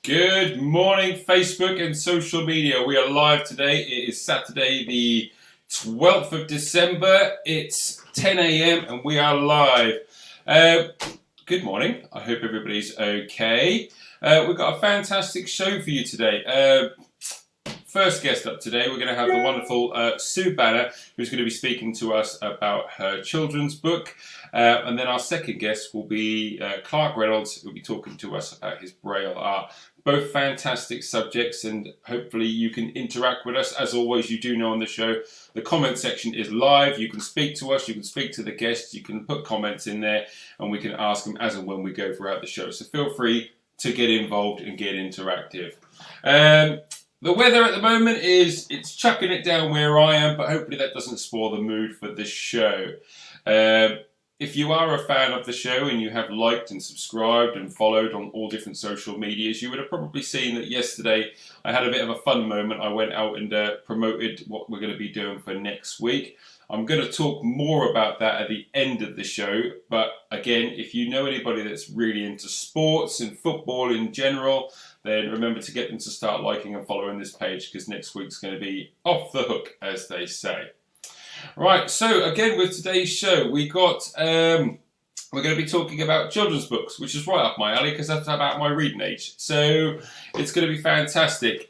Good morning, Facebook and social media. We are live today. It is Saturday, the 12th of December. It's 10 a.m. and we are live. Good morning. I hope everybody's okay. We've got a fantastic show for you today. First guest up today, we're going to have the wonderful Sue Banner, who's going to be speaking to us about her children's book. And then our second guest will be Clarke Reynolds, who will be talking to us about his Braille art. Both fantastic subjects, and hopefully you can interact with us. As always, you do know on the show, the comment section is live. You can speak to us, you can speak to the guests, you can put comments in there, and we can ask them as and when we go throughout the show. So feel free to get involved and get interactive. The weather at the moment it's chucking it down where I am, but hopefully that doesn't spoil the mood for the show. If you are a fan of the show and you have liked and subscribed and followed on all different social medias, you would have probably seen that yesterday I had a bit of a fun moment. I went out and promoted what we're going to be doing for next week. I'm going to talk more about that at the end of the show, but again, if you know anybody that's really into sports and football in general, then remember to get them to start liking and following this page, because next week's going to be off the hook, as they say. Right, so again with today's show, we're going to be talking about children's books, which is right up my alley because that's about my reading age. So it's going to be fantastic.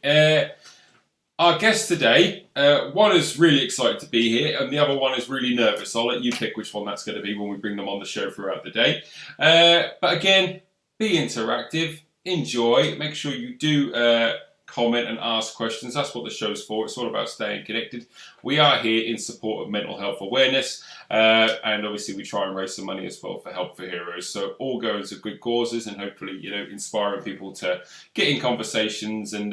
Our guest today, one is really excited to be here and the other one is really nervous. I'll let you pick which one that's going to be when we bring them on the show throughout the day. But again, be interactive, enjoy, make sure you do comment and ask questions. That's what the show's for. It's all about staying connected. We are here in support of mental health awareness, and obviously we try and raise some money as well for Help for Heroes. So all going to good causes and hopefully, inspiring people to get in conversations and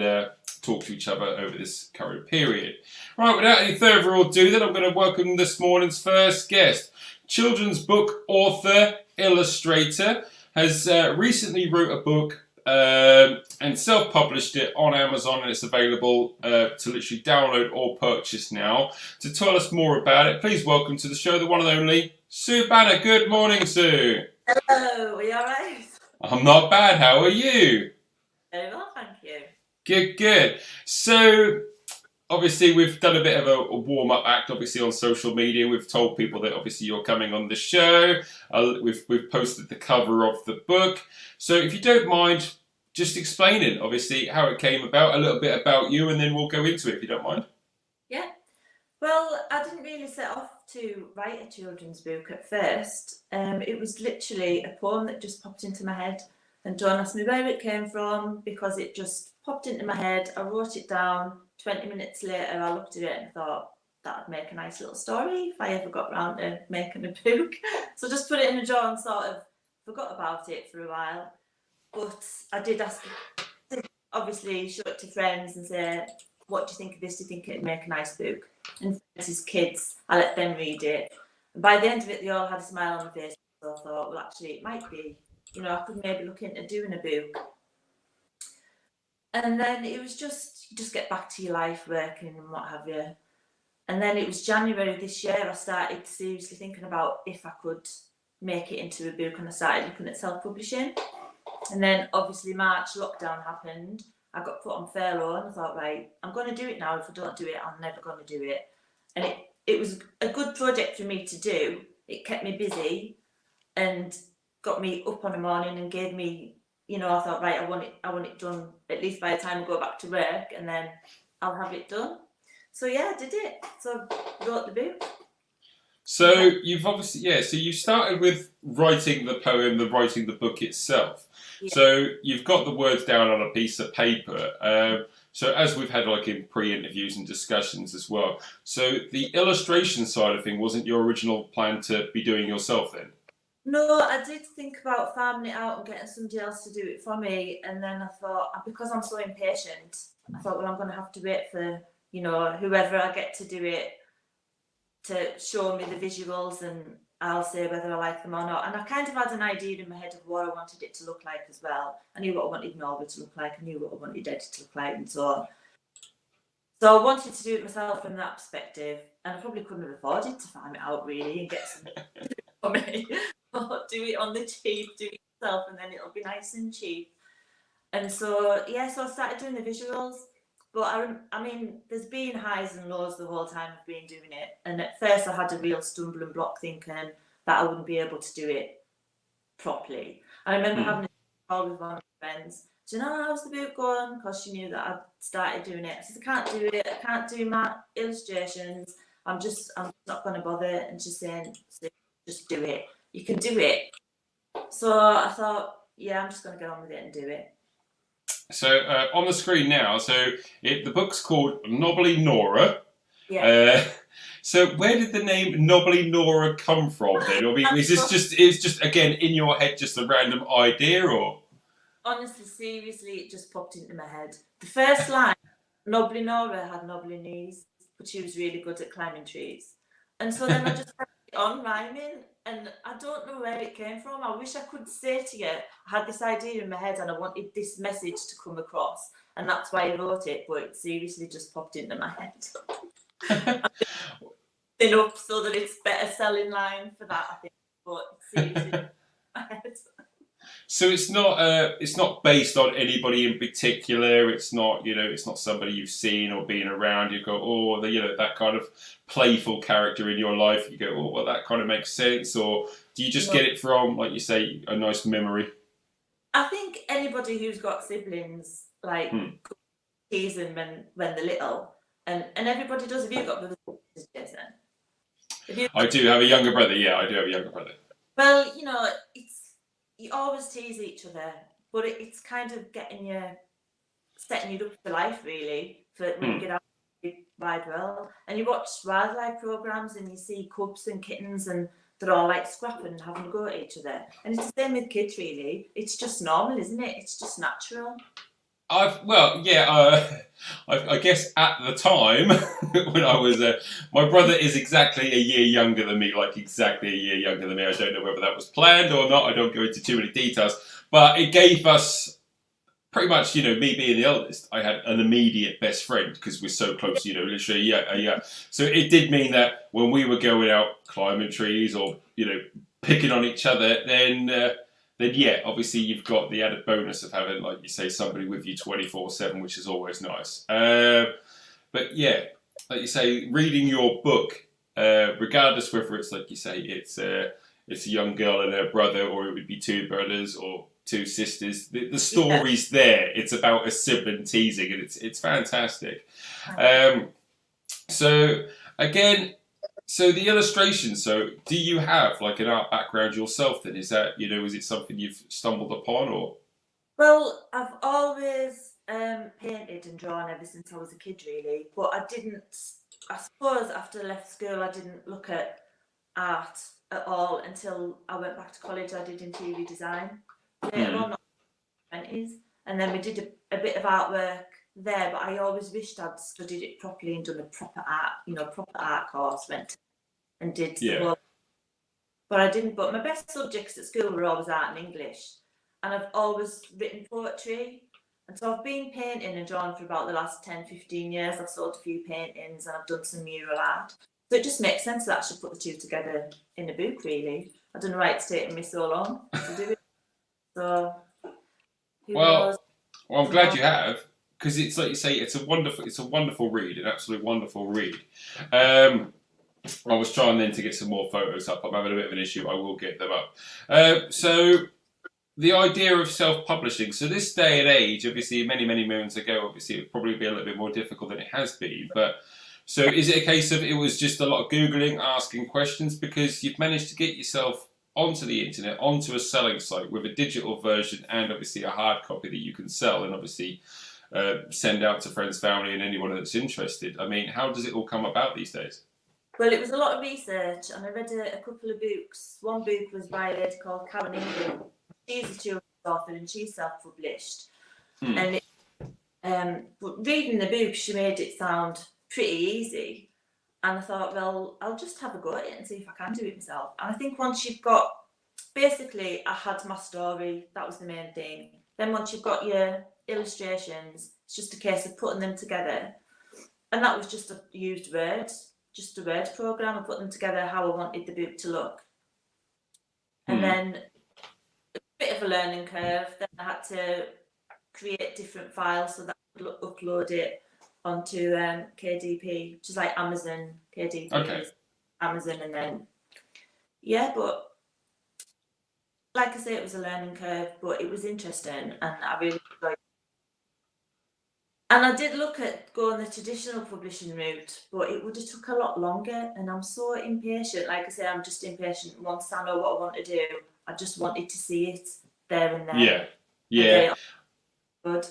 talk to each other over this current period. Right, without any further ado, then I'm going to welcome this morning's first guest. Children's book author, illustrator, has recently wrote a book and self-published it on Amazon, and it's available to literally download or purchase now. To tell us more about it, please welcome to the show the one and only Sue Banner. Good morning, Sue. Hello, are you alright? I'm not bad. How are you? Very well, thank you. Good. So, obviously, we've done a bit of a warm-up act, obviously, on social media. We've told people that, obviously, you're coming on the show. We've posted the cover of the book. So, if you don't mind just explaining, obviously, how it came about, a little bit about you, and then we'll go into it, if you don't mind. Yeah. Well, I didn't really set off to write a children's book at first. It was literally a poem that just popped into my head, and don't ask me where it came from because it just popped into my head. I wrote it down. 20 minutes later, I looked at it and thought that would make a nice little story if I ever got round to making a book. So just put it in a drawer and sort of forgot about it for a while. But I did ask, obviously, show it to friends and say, what do you think of this? Do you think it'd make a nice book? And friends as kids, I let them read it. And by the end of it, they all had a smile on their face. So I thought, well, actually, it might be, I could maybe look into doing a book. And then it was just, you just get back to your life, working and what have you. And then it was January this year, I started seriously thinking about if I could make it into a book, and I started looking at self-publishing. And then obviously March lockdown happened. I got put on furlough and I thought, right, I'm going to do it now. If I don't do it, I'm never going to do it. And it was a good project for me to do. It kept me busy and got me up on the morning and gave me, I thought, right, I want it done at least by the time I go back to work, and then I'll have it done. So yeah, I did it. So I wrote the book. So you've obviously, so you started with writing the poem, writing the book itself. Yeah. So you've got the words down on a piece of paper. So as we've had like in pre-interviews and discussions as well. So the illustration side of thing wasn't your original plan to be doing yourself then? No, I did think about farming it out and getting somebody else to do it for me. And then I thought, because I'm so impatient, I thought, well, I'm going to have to wait for, whoever I get to do it to show me the visuals, and I'll say whether I like them or not. And I kind of had an idea in my head of what I wanted it to look like as well. I knew what I wanted Norwood to look like. I knew what I wanted Ed to look like, and so on. So I wanted to do it myself from that perspective, and I probably couldn't have afforded to farm it out really and get somebody to do it for me. Or do it on the cheap, do it yourself, and then it'll be nice and cheap. And so, yeah, so I started doing the visuals. But I mean, there's been highs and lows the whole time I've been doing it. And at first I had a real stumbling block thinking that I wouldn't be able to do it properly. I remember having a call with one of my friends. Do you know how's the book going? Because she knew that I'd started doing it. I said, I can't do it. I can't do my illustrations. I'm not going to bother. And she's saying, just do it. You can do it. So I thought, yeah, I'm just going to get on with it and do it. So on the screen now, the book's called Knobbly Nora. Yeah. So where did the name Knobbly Nora come from then? I mean, it's just again in your head, just a random idea, or? Honestly, seriously, it just popped into my head. The first line, Knobbly Nora had knobbly knees, but she was really good at climbing trees. And so then I just kept it on rhyming, and I don't know where it came from. I wish I could say to you, I had this idea in my head and I wanted this message to come across, and that's why I wrote it, but it seriously just popped into my head. Up so that it's better selling line for that, I think, but seriously, my head. So it's not based on anybody in particular. It's not, it's not somebody you've seen or been around. You go, oh, that kind of playful character in your life. You go, oh, well, that kind of makes sense. Or do you just get it from, like you say, a nice memory? I think anybody who's got siblings, like, tease them when they're little, and everybody does. Have you got brothers and sisters, Jason? I do have a younger brother. Yeah, I do have a younger brother. Well, you always tease each other, but it's kind of setting you up for life, really, for when you get out in the wide world. And you watch wildlife programs and you see cubs and kittens and they're all like scrapping and having a go at each other. And it's the same with kids, really. It's just normal, isn't it? It's just natural. I guess at the time when I was, my brother is exactly a year younger than me, like exactly a year younger than me. I don't know whether that was planned or not. I don't go into too many details, but it gave us pretty much, me being the eldest, I had an immediate best friend because we're so close, literally, yeah. So it did mean that when we were going out climbing trees or, picking on each other, then yeah, obviously you've got the added bonus of having, like you say, somebody with you 24/7, which is always nice. But yeah, like you say, reading your book, regardless whether it's like you say, it's a young girl and her brother, or it would be two brothers or two sisters. The story's there. It's about a sibling teasing, and it's fantastic. So again. So the illustrations, so do you have like an art background yourself then? Is that, is it something you've stumbled upon or? Well, I've always painted and drawn ever since I was a kid, really. But I suppose after I left school, I didn't look at art at all until I went back to college. I did interior design later on, not in my 20s. And then we did a bit of artwork there, but I always wished I'd studied it properly and done a proper art course, went and did the whole. But I didn't. But my best subjects at school were always art and English, and I've always written poetry. And so I've been painting and drawing for about the last 10, 15 years. I've sold a few paintings and I've done some mural art. So it just makes sense that I should put the two together in a book, really. I don't know why it's taken me so long to do it. So, well, I'm glad you have, because it's like you say, it's a wonderful read, an absolute wonderful read. I was trying then to get some more photos up. I'm having a bit of an issue. I will get them up. So the idea of self-publishing. So this day and age, obviously, many moons ago, obviously, it would probably be a little bit more difficult than it has been. But so is it a case of it was just a lot of Googling, asking questions, because you've managed to get yourself onto the internet, onto a selling site with a digital version and obviously a hard copy that you can sell and obviously send out to friends, family, and anyone that's interested. I mean, how does it all come about these days? Well, it was a lot of research, and I read a couple of books. One book was by a lady called Clarke Reynolds. She's a children's author, and she's self-published. And but reading the book, she made it sound pretty easy. And I thought, well, I'll just have a go at it and see if I can do it myself. And I think once you've got, basically, I had my story. That was the main thing. Then once you've got your illustrations, it's just a case of putting them together. And that was just a used words. Just a word program and put them together how I wanted the book to look. And then a bit of a learning curve. Then I had to create different files so that I could upload it onto KDP, which is like Amazon. KDP Okay. is Amazon, and then but like I say, it was a learning curve, but it was interesting, and I really enjoyed it. And I did look at going the traditional publishing route, but it would have took a lot longer, and I'm so impatient. Like I say, I'm just impatient. Once I know what I want to do, I just wanted to see it there and then. Yeah. Yeah. Good.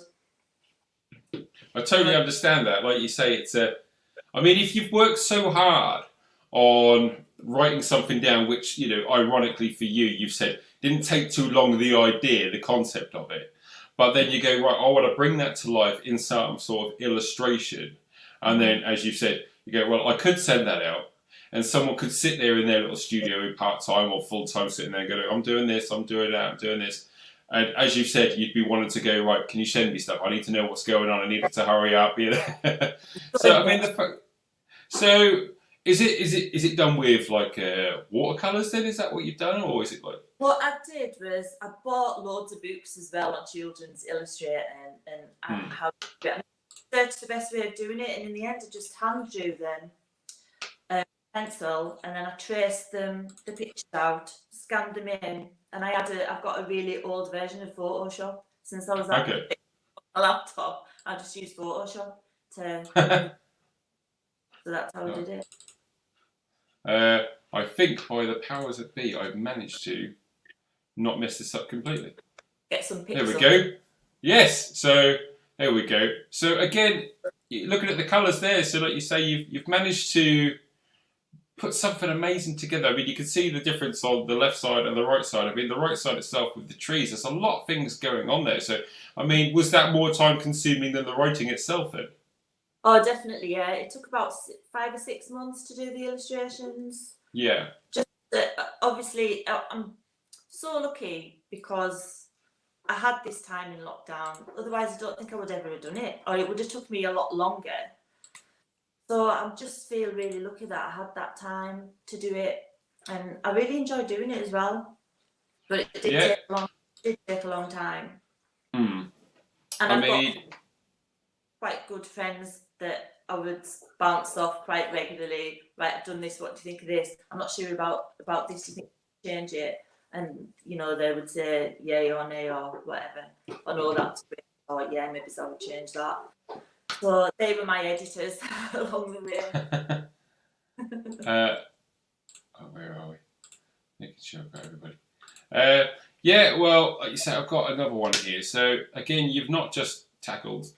I totally understand that. Like you say, it's a. I mean, if you've worked so hard on writing something down, which, you know, ironically for you, you've said didn't take too long, the idea, the concept of it, but then you go, right, I want to bring that to life in some sort of illustration. And then, as you said, you go, well, I could send that out, and someone could sit there in their little studio part-time or full-time sitting there and go, I'm doing this, I'm doing that, I'm doing this. And as you said, you'd be wanting to go, right, can you send me stuff? I need to know what's going on. I need it to hurry up. You know? So, I mean, so is it done with like watercolours then? Is that what you've done? Or is it like... What I did was I bought loads of books as well on children's illustrating and how to do it. I searched the best way of doing it, and in the end I just hand drew them pencil, and then I traced the pictures out, scanned them in, and I've got a really old version of Photoshop. Since I was on a laptop, I just used Photoshop to so that's how I did it. I think by the powers that be, I've managed to not mess this up completely. Get some pictures. There we go. Yes. So there we go. So again, looking at the colours there. So like you say, you've managed to put something amazing together. I mean, you can see the difference on the left side and the right side. I mean, the right side itself with the trees, there's a lot of things going on there. So, I mean, was that more time consuming than the writing itself then? Oh, definitely, yeah. It took about 5 or 6 months to do the illustrations. Yeah. Just obviously, I'm so lucky because I had this time in lockdown. Otherwise, I don't think I would ever have done it, or it would have took me a lot longer. So I just feel really lucky that I had that time to do it, and I really enjoyed doing it as well. But it did take a long time. Mm. And I've got quite good friends that I would bounce off quite regularly. Right, I've done this. What do you think of this? I'm not sure about this. Do you think I should change it? And you know, they would say yay or nay or whatever. I know that's great. Or yeah, maybe I would change that. So they were my editors along the way. Where are we? Making sure I've got everybody. Yeah, well, like you say, I've got another one here. So again, you've not just tackled.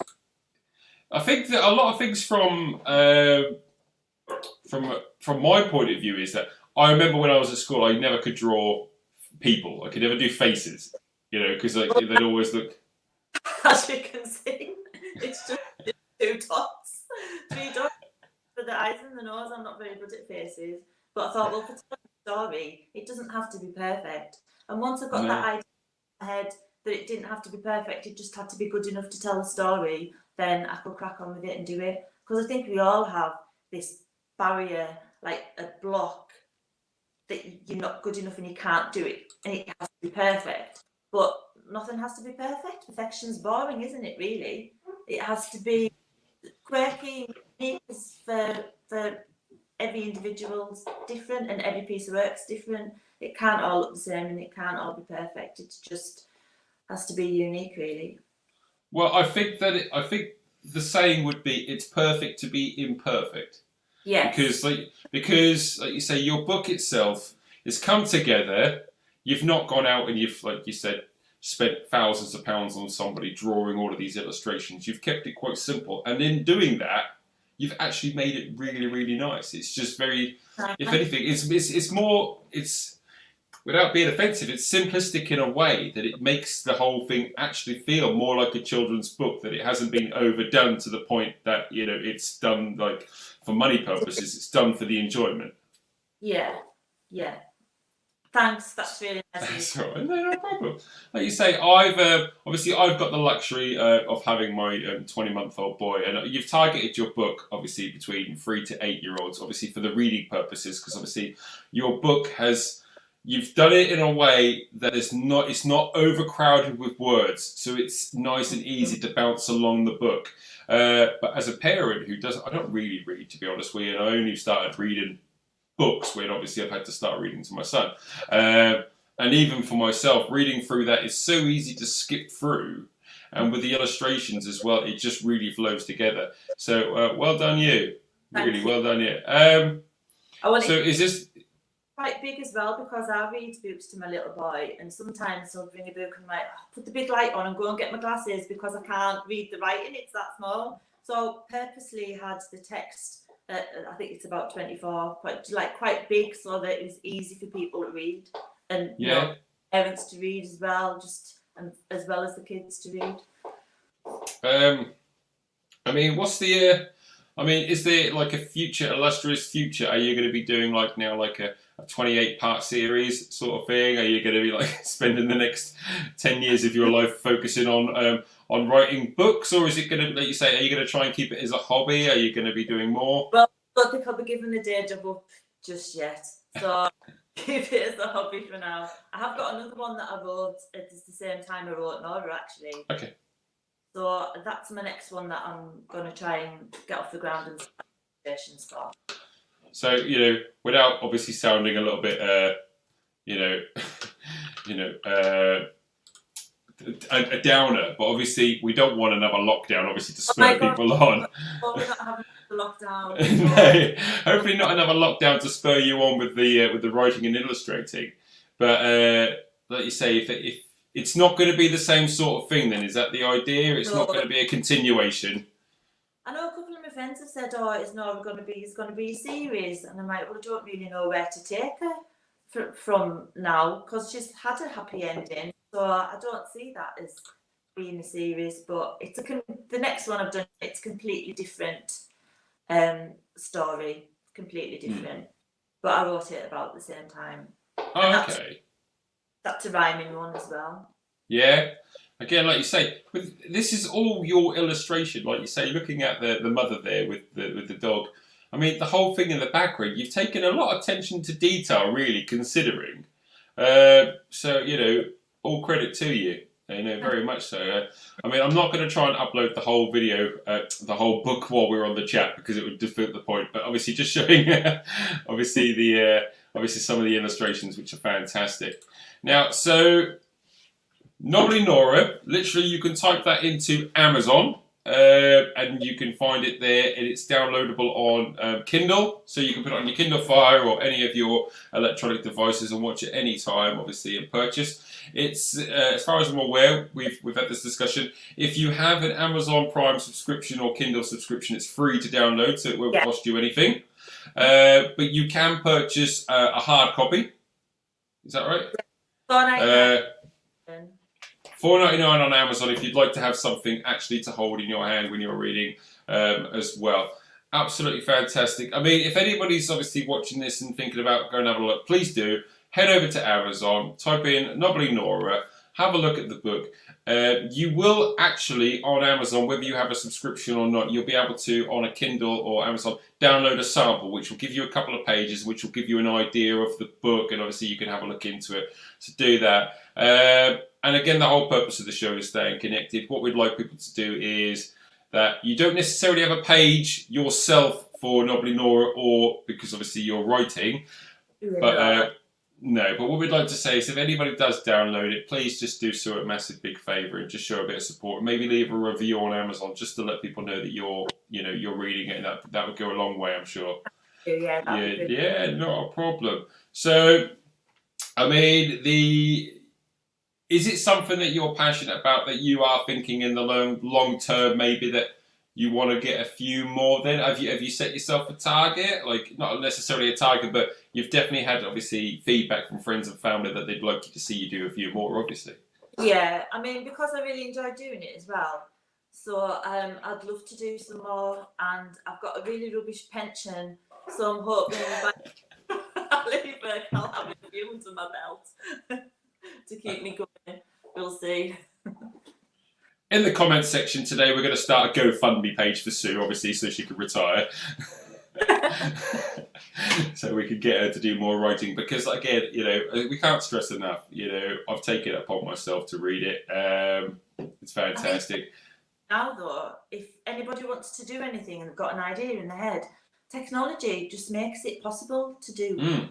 I think that a lot of things from my point of view is that I remember when I was at school, I never could draw people. I could never do faces, you know, because like they'd always look. As you can see, it's just 2 dots, 3 dots for the eyes and the nose. I'm not very good at faces, but I thought, well, for telling a story, it doesn't have to be perfect. And once I got that idea in my head that it didn't have to be perfect, it just had to be good enough to tell a story, then I could crack on with it and do it. Because I think we all have this barrier, like a block, that you're not good enough and you can't do it, and it has to be perfect. But nothing has to be perfect. Perfection's boring, isn't it, really? It has to be quirky, unique, for every individual's different and every piece of work's different. It can't all look the same and it can't all be perfect. It just has to be unique, really. Well, I think the saying would be, it's perfect to be imperfect. Yeah. Because like you say, your book itself has come together. You've not gone out and you've, like you said, spent thousands of pounds on somebody drawing all of these illustrations. You've kept it quite simple, and in doing that, you've actually made it really, really nice. It's just very, if anything, it's more, without being offensive, it's simplistic in a way that it makes the whole thing actually feel more like a children's book, that it hasn't been overdone to the point that, you know, it's done like for money purposes, it's done for the enjoyment. Yeah. Thanks, that's really nice. That's all right, no problem. Like you say, I've got the luxury of having my 20-month-old boy, and you've targeted your book obviously between 3 to 8 year olds, obviously for the reading purposes, because obviously your book has you've done it in a way that it's not overcrowded with words, so it's nice and easy to bounce along the book. But as a parent who doesn't, I don't really read, to be honest with you, and I only started reading books when obviously I've had to start reading to my son. And even for myself, reading through that is so easy to skip through. And with the illustrations as well, it just really flows together. So well done you. Really well done you. So is this quite big as well, because I read books to my little boy, and sometimes I'll bring a book and like put the big light on and go and get my glasses because I can't read the writing, it's that small. So purposely had the text, I think it's about 24, quite big, so that it was easy for people to read, and parents to read as well, as well as the kids to read. I mean, what's the is there like a future, illustrious future? Are you going to be doing like now like a 28-part series sort of thing? Are you going to be like spending the next 10 years of your life focusing on writing books, or is it going to, like you say, are you going to try and keep it as a hobby? Are you going to be doing more? Well, I don't think I'll be giving the day job up just yet, so keep it as a hobby for now. I have got another one that I wrote at the same time I wrote Nora, actually. Okay. So that's my next one that I'm going to try and get off the ground and start for. So, without obviously sounding a little bit, a downer, but obviously we don't want another lockdown, obviously, to spur people on. Well, we're not having a lockdown. No, hopefully not another lockdown to spur you on with the writing and illustrating. But like you say, if it's not going to be the same sort of thing, then is that the idea? It's not going to be a continuation. I know a couple of my friends have said, "Oh, it's going to be a series," and I'm like, "Well, I don't really know where to take her from now, because she's had a happy ending, so I don't see that as being a series." But it's the next one I've done. It's completely different story, completely different. But I wrote it about the same time. Oh, okay. That's a rhyming one as well. Yeah. Again, like you say, this is all your illustration. Like you say, looking at the mother there with the dog. I mean, the whole thing in the background, you've taken a lot of attention to detail, really, considering. So, all credit to you. Very much so. I mean, I'm not going to try and upload the whole video, the whole book while we're on the chat, because it would defeat the point. But obviously, just showing, obviously some of the illustrations, which are fantastic. Now, so Nobbly Nora, literally, you can type that into Amazon, and you can find it there, and it's downloadable on Kindle, so you can put it on your Kindle Fire or any of your electronic devices and watch it any time, obviously, and purchase. It's as far as I'm aware, we've had this discussion. If you have an Amazon Prime subscription or Kindle subscription, it's free to download, so it won't cost you anything. But you can purchase a hard copy. Is that right? $4.99 on Amazon if you'd like to have something actually to hold in your hand when you're reading as well. Absolutely fantastic. I mean, if anybody's obviously watching this and thinking about going and have a look, please do. Head over to Amazon, type in Nobbly Nora, have a look at the book. You will actually, on Amazon, whether you have a subscription or not, you'll be able to, on a Kindle or Amazon, download a sample, which will give you a couple of pages, which will give you an idea of the book, and obviously you can have a look into it. So do that. And again, the whole purpose of the show is staying connected. What we'd like people to do is that you don't necessarily have a page yourself for Nobbly Nora, or because obviously you're writing, but but what we'd like to say is if anybody does download it, please just do so a massive big favour and just show a bit of support. Maybe leave a review on Amazon just to let people know that you're reading it, and that would go a long way, I'm sure. Yeah, not a problem. So, I mean, is it something that you're passionate about, that you are thinking in the long term, maybe that you want to get a few more? Then have you set yourself a target? Like, not necessarily a target, but you've definitely had obviously feedback from friends and family that they'd like you to see you do a few more, obviously. Yeah, I mean, because I really enjoy doing it as well. So I'd love to do some more, and I've got a really rubbish pension, so I'm hoping I'll have a few under my belt to keep me going. We'll see. In the comments section today, we're going to start a GoFundMe page for Sue, obviously, so she can retire. so we could get her to do more writing. Because again, we can't stress enough. I've taken it upon myself to read it. It's fantastic. Now, though, if anybody wants to do anything and they've got an idea in their head, technology just makes it possible to do.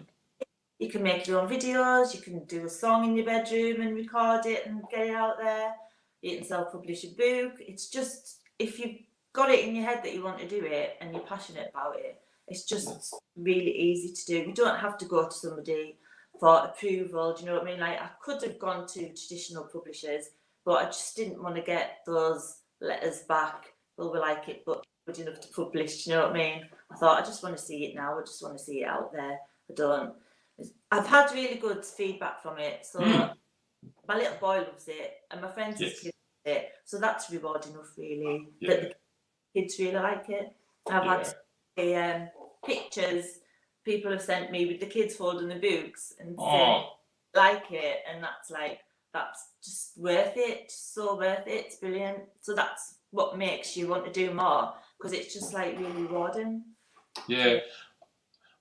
You can make your own videos, you can do a song in your bedroom and record it and get it out there. You can self-publish a book. It's just, if you've got it in your head that you want to do it and you're passionate about it, it's just really easy to do. You don't have to go to somebody for approval. Do you know what I mean? Like, I could have gone to traditional publishers, but I just didn't want to get those letters back. Well, we like it, but good enough to publish. Do you know what I mean? I thought, I just want to see it now. I just want to see it out there. I've had really good feedback from it. So my little boy loves it, and my friends love it. So that's rewarding enough, really. Yeah. That the kids really like it. I've had pictures people have sent me with the kids holding the books and saying like it, and that's just worth it. So worth it. It's brilliant. So that's what makes you want to do more, because it's just like really rewarding. Yeah.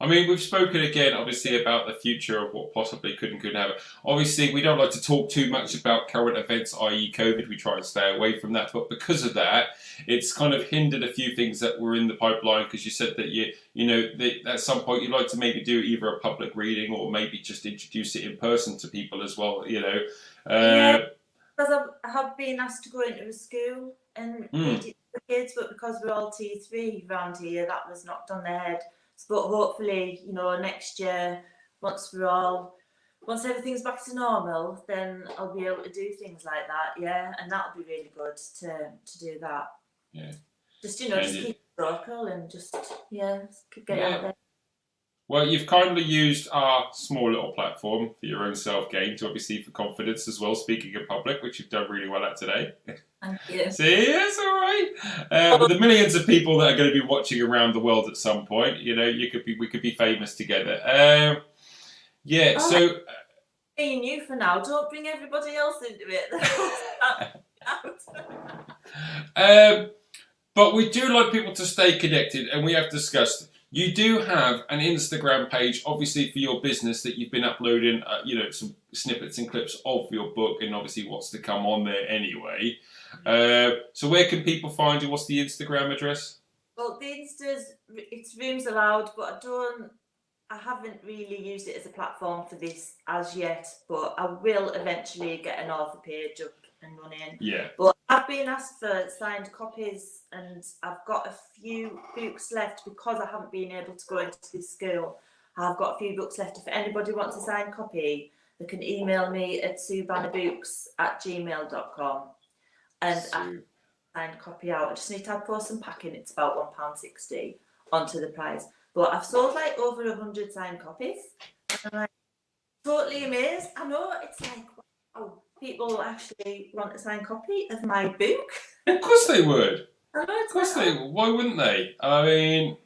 I mean, we've spoken again, obviously, about the future of what possibly could and couldn't happen. Obviously, we don't like to talk too much about current events, i.e. COVID. We try and stay away from that. But because of that, it's kind of hindered a few things that were in the pipeline, because you said that, that at some point you'd like to maybe do either a public reading or maybe just introduce it in person to people as well, Yeah, because I have been asked to go into a school and read it to the kids, but because we're all T3 around here, that was knocked on the head. But hopefully, next year, once everything's back to normal, then I'll be able to do things like that, yeah, and that'll be really good to do that. Yeah. Just, just keep it local and just get it out there. Well, you've kindly used our small little platform for your own self-gain, to obviously for confidence as well, speaking in public, which you've done really well at today. Thank you. See, that's all right. With the millions of people that are going to be watching around the world at some point, we could be famous together. So being you for now, don't bring everybody else into it. But we do like people to stay connected, and we have discussed. You do have an Instagram page, obviously, for your business that you've been uploading, some snippets and clips of your book, and obviously what's to come on there anyway. So where can people find you? What's the Instagram address? Well, the it's Rooms Allowed, but I haven't really used it as a platform for this as yet, but I will eventually get an author page up and running. Yeah. But I've been asked for signed copies, and I've got a few books left because I haven't been able to go into this school. I've got a few books left. If anybody wants a signed copy, they can email me at suebannerbooks@gmail.com. And I signed copy out. I just need to have post and packing. It's about £1.60 onto the price. But I've sold like over 100 signed copies. And I'm like totally amazed. I know, it's like, wow, people actually want a signed copy of my book. Of course they would. I know, of course they would. Why wouldn't they? I mean,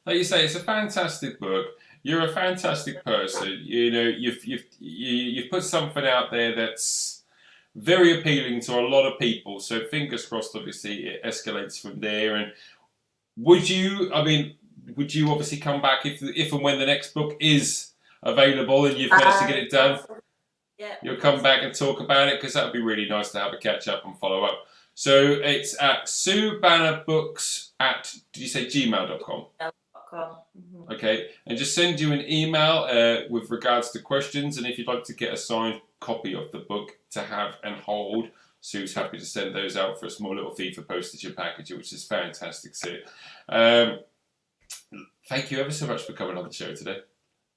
like you say, it's a fantastic book. You're a fantastic person. You've put something out there that's very appealing to a lot of people. So fingers crossed, obviously, it escalates from there. And would you obviously come back if and when the next book is available and you've managed to get it done? Yeah. You'll come back and talk about it, because that would be really nice to have a catch up and follow up. So it's at Sue Banner Books at, did you say gmail.com? Mm-hmm. Okay, and just send you an email with regards to questions, and if you'd like to get a signed copy of the book to have and hold, Sue's happy to send those out for a small little fee for postage and packaging, which is fantastic, Sue. Thank you ever so much for coming on the show today.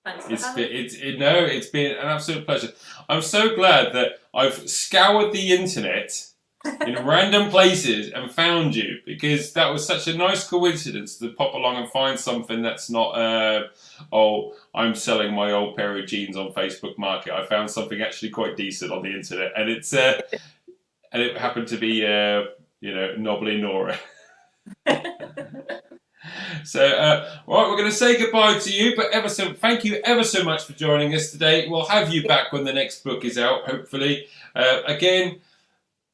It's been an absolute pleasure. I'm so glad that I've scoured the internet in random places and found you, because that was such a nice coincidence to pop along and find something that's not I'm selling my old pair of jeans on Facebook Market. I found something actually quite decent on the internet, and it's and it happened to be Knobbly Nora. So, right, we're going to say goodbye to you, but thank you ever so much for joining us today. We'll have you back when the next book is out, hopefully. Again,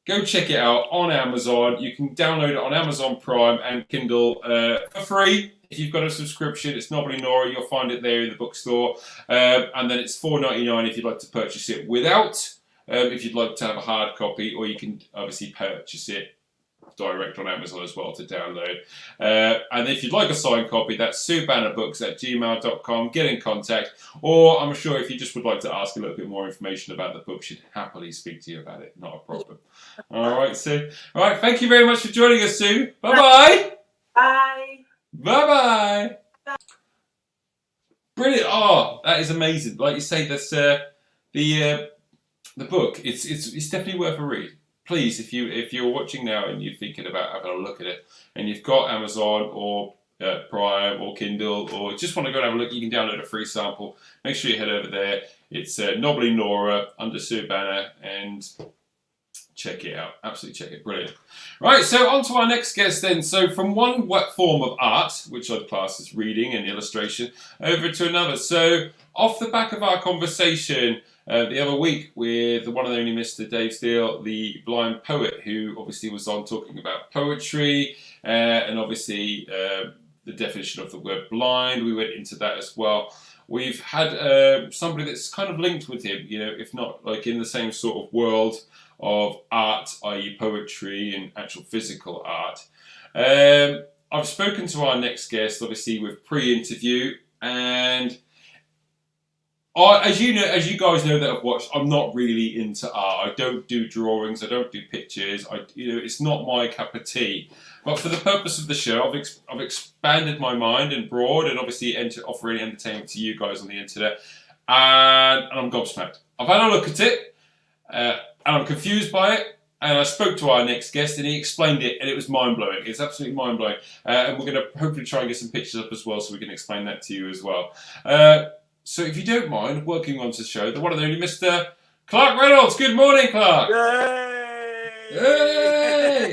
go check it out on Amazon. You can download it on Amazon Prime and Kindle for free. if you've got a subscription, it's Nobly Nora. You'll find it there in the bookstore. And then it's $4.99 if you'd like to purchase it without. If you'd like to have a hard copy, or you can obviously purchase it direct on Amazon as well to download. And if you'd like a signed copy, that's suebannerbooks@gmail.com. Get in contact. Or I'm sure if you just would like to ask a little bit more information about the book, she'd happily speak to you about it. Not a problem. All right, Sue. All right, thank you very much for joining us, Sue. Bye-bye. Bye. Bye-bye. Brilliant. Oh, that is amazing. Like you say, that's the book. It's definitely worth a read. Please, if you're watching now and you're thinking about having a look at it, and you've got Amazon or Prime or Kindle, or just want to go and have a look, you can download a free sample. Make sure you head over there. It's Nobly Nora under Sue Banner, and check it out. Absolutely check it. Brilliant. Right, so on to our next guest then. So from one form of art, which I'd class as reading and illustration, over to another. So off the back of our conversation the other week with the one and only Mr. Dave Steele, the blind poet, who obviously was on talking about poetry and obviously the definition of the word blind. We went into that as well. We've had somebody that's kind of linked with him, you know, if not like in the same sort of world of art, i.e. poetry and actual physical art. I've spoken to our next guest, obviously with pre-interview, and as you guys know that I've watched, I'm not really into art. I don't do drawings. I don't do pictures. It's not my cup of tea. But for the purpose of the show, I've expanded my mind and broad, and obviously offering entertainment to you guys on the internet. And I'm gobsmacked. I've had a look at it, and I'm confused by it. And I spoke to our next guest, and he explained it, and it was mind-blowing. It's absolutely mind-blowing. And we're going to hopefully try and get some pictures up as well, so we can explain that to you as well. So if you don't mind, welcoming onto the show, the one and only Mr. Clarke Reynolds. Good morning, Clarke. Yay! Hey!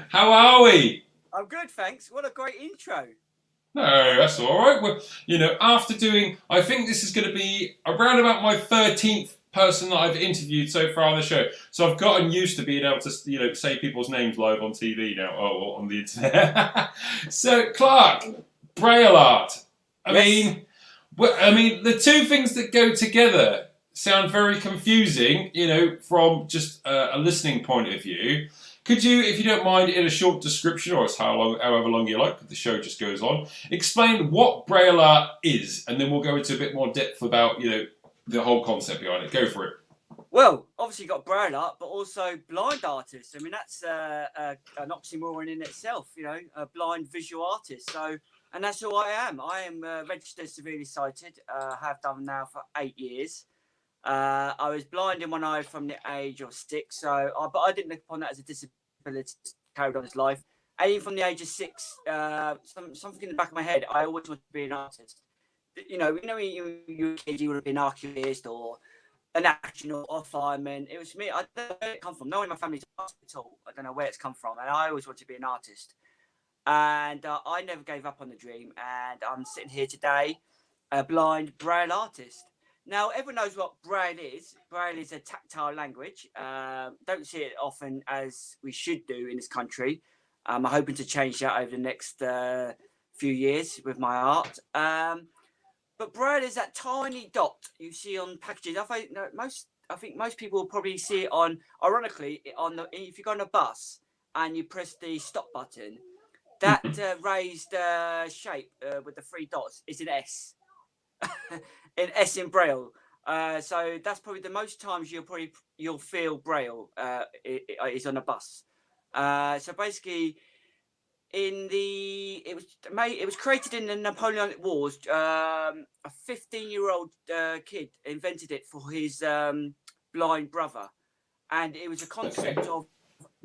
How are we? I'm good, thanks. What a great intro. No, that's all right. Well, after doing, I think this is going to be around about my 13th person that I've interviewed so far on the show. So I've gotten used to being able to, say people's names live on TV now, or on the internet. So, Clarke, Braille art. I mean, the two things that go together sound very confusing, from just a listening point of view. Could you, if you don't mind, in a short description, or however long you like, the show just goes on, explain what Braille art is, and then we'll go into a bit more depth about, the whole concept behind it. Go for it. Well, obviously you've got Braille art, but also blind artists. I mean, that's an oxymoron in itself, a blind visual artist. So, and that's who I am. I am registered severely sighted, have done now for 8 years. I was blind in one eye from the age of 6, but I didn't look upon that as a disability. Carried on his life, and even from the age of 6, something in the back of my head, I always wanted to be an artist. When you were a kid, you would have been an archivist or an astronaut or fireman. It was me. I don't know where it come from. No one in my family's artist at all. I don't know where it's come from, and I always wanted to be an artist. And I never gave up on the dream, and I'm sitting here today, a blind Braille artist. Now, everyone knows what Braille is. Braille is a tactile language. Don't see it often as we should do in this country. I'm hoping to change that over the next few years with my art. But Braille is that tiny dot you see on packages. I think most people will probably see it ironically, if you go on a bus and you press the stop button, that raised shape with the 3 dots is an S. An S in Braille. So that's probably the most times you'll feel Braille is on a bus. So basically, it was created in the Napoleonic Wars. A 15-year-old kid invented it for his blind brother, and it was a concept of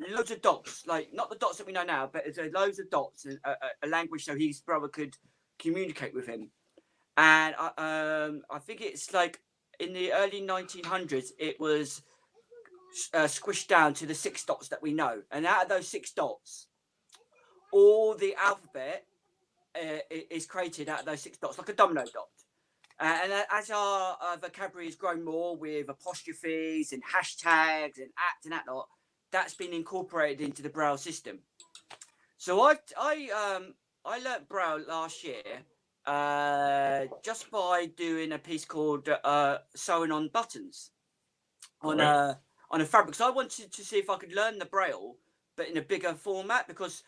loads of dots, like not the dots that we know now, but it's loads of dots and a language so his brother could communicate with him. And I think it's like in the early 1900s, it was squished down to the 6 dots that we know. And out of those 6 dots, all the alphabet is created out of those 6 dots, like a domino dot. And as our vocabulary has grown more with apostrophes and hashtags and @ and that's been incorporated into the Braille system. So I I learnt Braille last year just by doing a piece called sewing on buttons on Right. a fabric. So I wanted to see if I could learn the Braille, but in a bigger format, because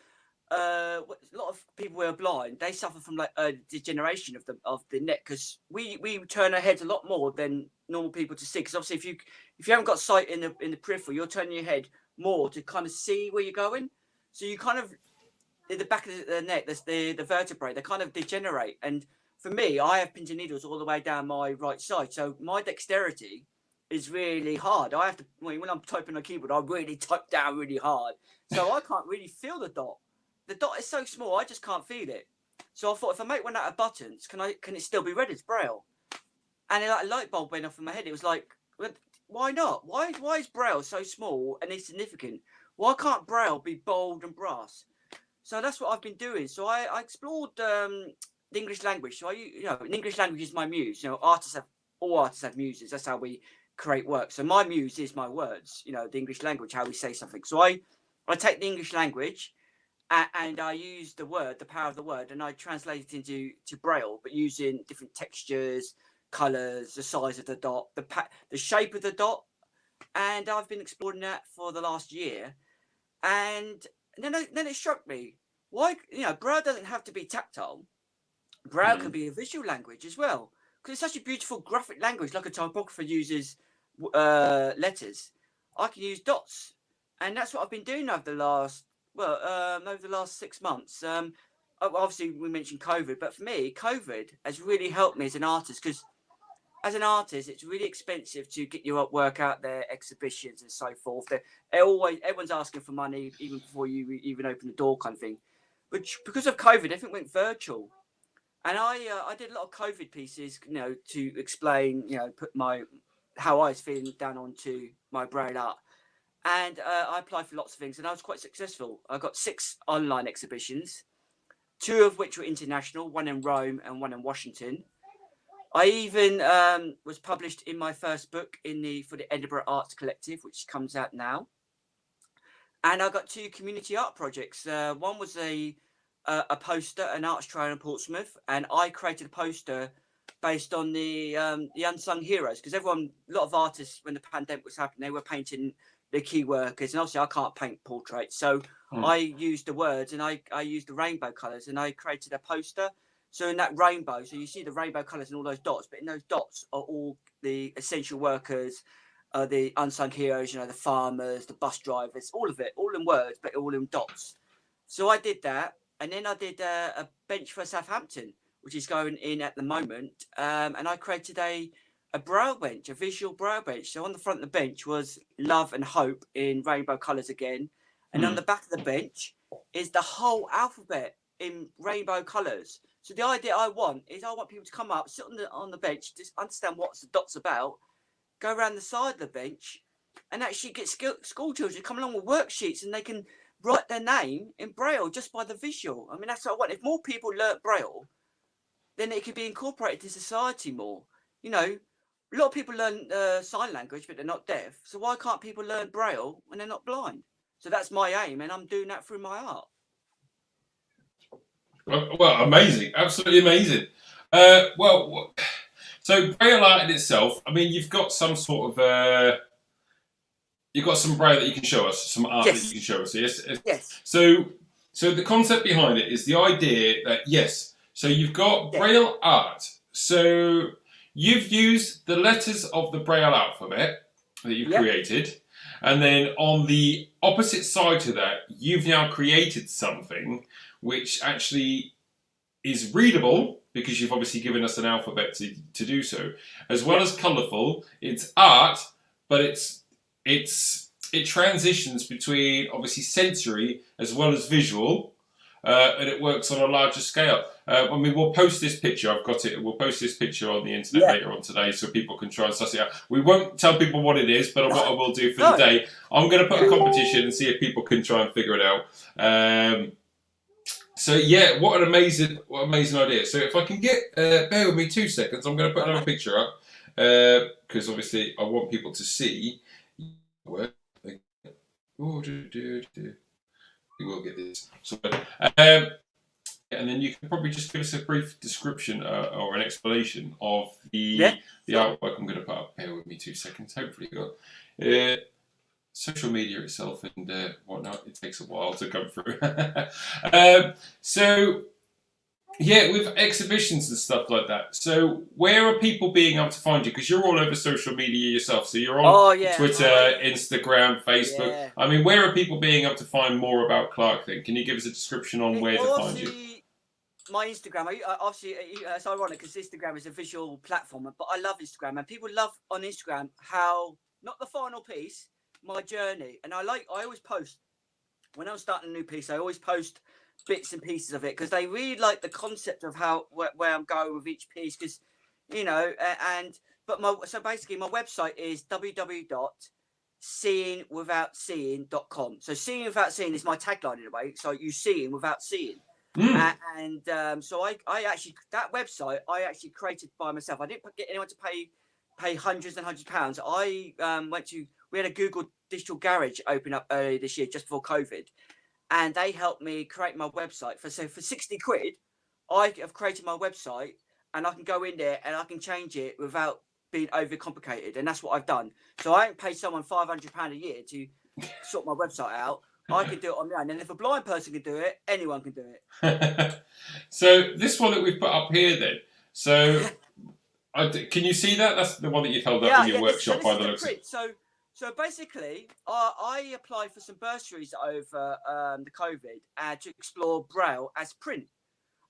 a lot of people who are blind, they suffer from like degeneration of the neck, because we turn our heads a lot more than normal people to see. Because obviously, if you haven't got sight in the peripheral, you're turning your head more to kind of see where you're going. So you kind of, in the back of the neck, there's the vertebrae, they kind of degenerate. And for me, I have pins and needles all the way down my right side, so my dexterity is really hard. I have to, when I'm typing on a keyboard, I really type down really hard, so I can't really feel the dot. The dot is so small, I just can't feel it. So I thought, if I make one out of buttons, can it still be read as Braille? And like a light bulb went off in my head. It was like, well, why not? Why is Braille so small and insignificant? Why can't Braille be bold and brass? So that's what I've been doing. So I explored the English language. So the English language is my muse. All artists have muses. That's how we create work. So my muse is my words. The English language, how we say something. So I take the English language and I use the power of the word, and I translate it into Braille, but using different textures, colors, the size of the dot, the shape of the dot, and I've been exploring that for the last year. And then it struck me, why Braille doesn't have to be tactile. Braille can be a visual language as well, because it's such a beautiful graphic language. Like a typographer uses letters, I can use dots, and that's what I've been doing over the last 6 months. Obviously we mentioned COVID, but for me, COVID has really helped me as an artist, because as an artist, it's really expensive to get your work out there, exhibitions and so forth. Everyone's asking for money even before you even open the door, kind of thing. But because of COVID, everything went virtual, and I did a lot of COVID pieces, to explain, put how I was feeling down onto my Braille art. And I applied for lots of things, and I was quite successful. I got 6 online exhibitions, 2 of which were international, one in Rome and one in Washington. I even was published in my first book for the Edinburgh Arts Collective, which comes out now. And I got 2 community art projects. One was a poster, an arts trial in Portsmouth, and I created a poster based on the unsung heroes, because a lot of artists, when the pandemic was happening, they were painting the key workers, and obviously I can't paint portraits, so I used the words, and I used the rainbow colours, and I created a poster. So in that rainbow, so you see the rainbow colours and all those dots, but in those dots are all the essential workers, the unsung heroes, the farmers, the bus drivers, all of it, all in words, but all in dots. So I did that, and then I did a bench for Southampton, which is going in at the moment, and I created a Braille bench, a visual Braille bench. So on the front of the bench was love and hope in rainbow colours again, and on the back of the bench is the whole alphabet in rainbow colours. So the idea I want people to come up, sit on the bench, just understand what the dot's about, go around the side of the bench, and actually get school children to come along with worksheets, and they can write their name in Braille just by the visual. I mean, that's what I want. If more people learnt Braille, then it could be incorporated into society more. A lot of people learn sign language, but they're not deaf. So why can't people learn Braille when they're not blind? So that's my aim, and I'm doing that through my art. Well, amazing, absolutely amazing. So Braille art in itself, I mean, you've got some sort of you've got some Braille that you can show us, some art that you can show us. Yes. So the concept behind it is the idea that so you've got Braille art. So you've used the letters of the Braille alphabet that you've created, and then on the opposite side to that, you've now created something which actually is readable, because you've obviously given us an alphabet to do so, as well as colourful. It's art, but it transitions between obviously sensory as well as visual, and it works on a larger scale. I mean, we'll post this picture. I've got it. We'll post this picture on the internet later on today, so people can try and suss it out. We won't tell people what it is, but what I will do for the day, I'm going to put a competition and see if people can try and figure it out. So what an amazing idea. So if I can get, bear with me 2 seconds, I'm going to put another picture up, because obviously I want people to see. We will get this. So, And then you can probably just give us a brief description or an explanation of the sure. artwork I'm going to put up. Bear with me 2 seconds. Hopefully, you got social media itself and whatnot. It takes a while to come through. So, yeah, with exhibitions and stuff like that. So, where are people being able to find you? Because you're all over social media yourself. So, you're on Twitter, Instagram, Facebook. Yeah. I mean, where are people being able to find more about Clarke then? Can you give us a description on where to find you? My Instagram, obviously, it's ironic because Instagram is a visual platform, but I love Instagram, and people love on Instagram how, not the final piece, my journey. And I always post, when I'm starting a new piece, I always post bits and pieces of it because they really like the concept of where I'm going with each piece. Because, so basically my website is www.seeingwithoutseeing.com. So seeing without seeing is my tagline in a way. So you seeing without seeing. So I actually, that website I actually created by myself. I didn't get anyone to pay hundreds and hundreds of pounds. We had a Google Digital Garage open up earlier this year, just before COVID, and they helped me create my website. For 60 quid, I have created my website, and I can go in there and I can change it without being over complicated, and that's what I've done. So I don't pay someone £500 a year to sort my website out. I can do it on my own, and if a blind person can do it, anyone can do it. So this one that we've put up here, then. So can you see that? That's the one that you've held up in your workshop by the looks of it. So basically, I applied for some bursaries over the COVID to explore Braille as print.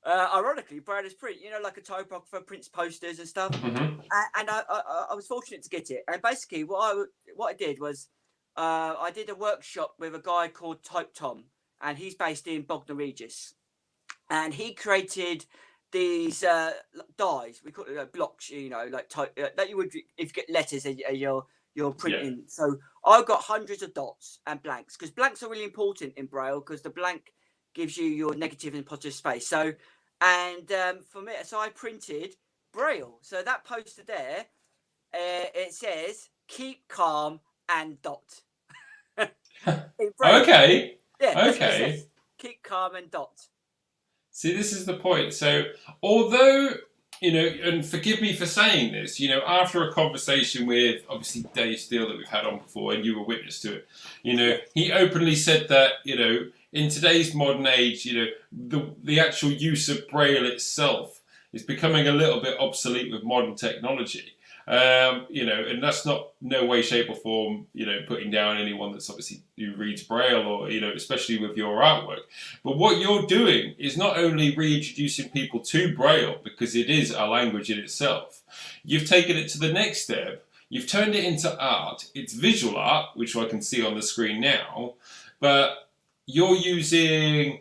Ironically, Braille as print, like a typographer prints posters and stuff. Mm-hmm. And I was fortunate to get it. And basically, what I did was I did a workshop with a guy called Type Tom, and he's based in Bognor Regis. And he created these dies. We call it blocks, like type that you would if you get letters and you're printing. Yeah. So I've got hundreds of dots and blanks because blanks are really important in Braille because the blank gives you your negative and positive space. So, and for me, so I printed Braille. So that poster there, it says "Keep calm and dot." Okay. Yeah. Okay. Keep calm and dot. See, this is the point. So, although, and forgive me for saying this, after a conversation with, obviously, Dave Steele that we've had on before, and you were witness to it, he openly said that, in today's modern age, the actual use of Braille itself is becoming a little bit obsolete with modern technology. And that's not no way, shape or form, putting down anyone that's obviously who reads Braille or, especially with your artwork. But what you're doing is not only reintroducing people to Braille, because it is a language in itself, you've taken it to the next step. You've turned it into art. It's visual art, which I can see on the screen now, but you're using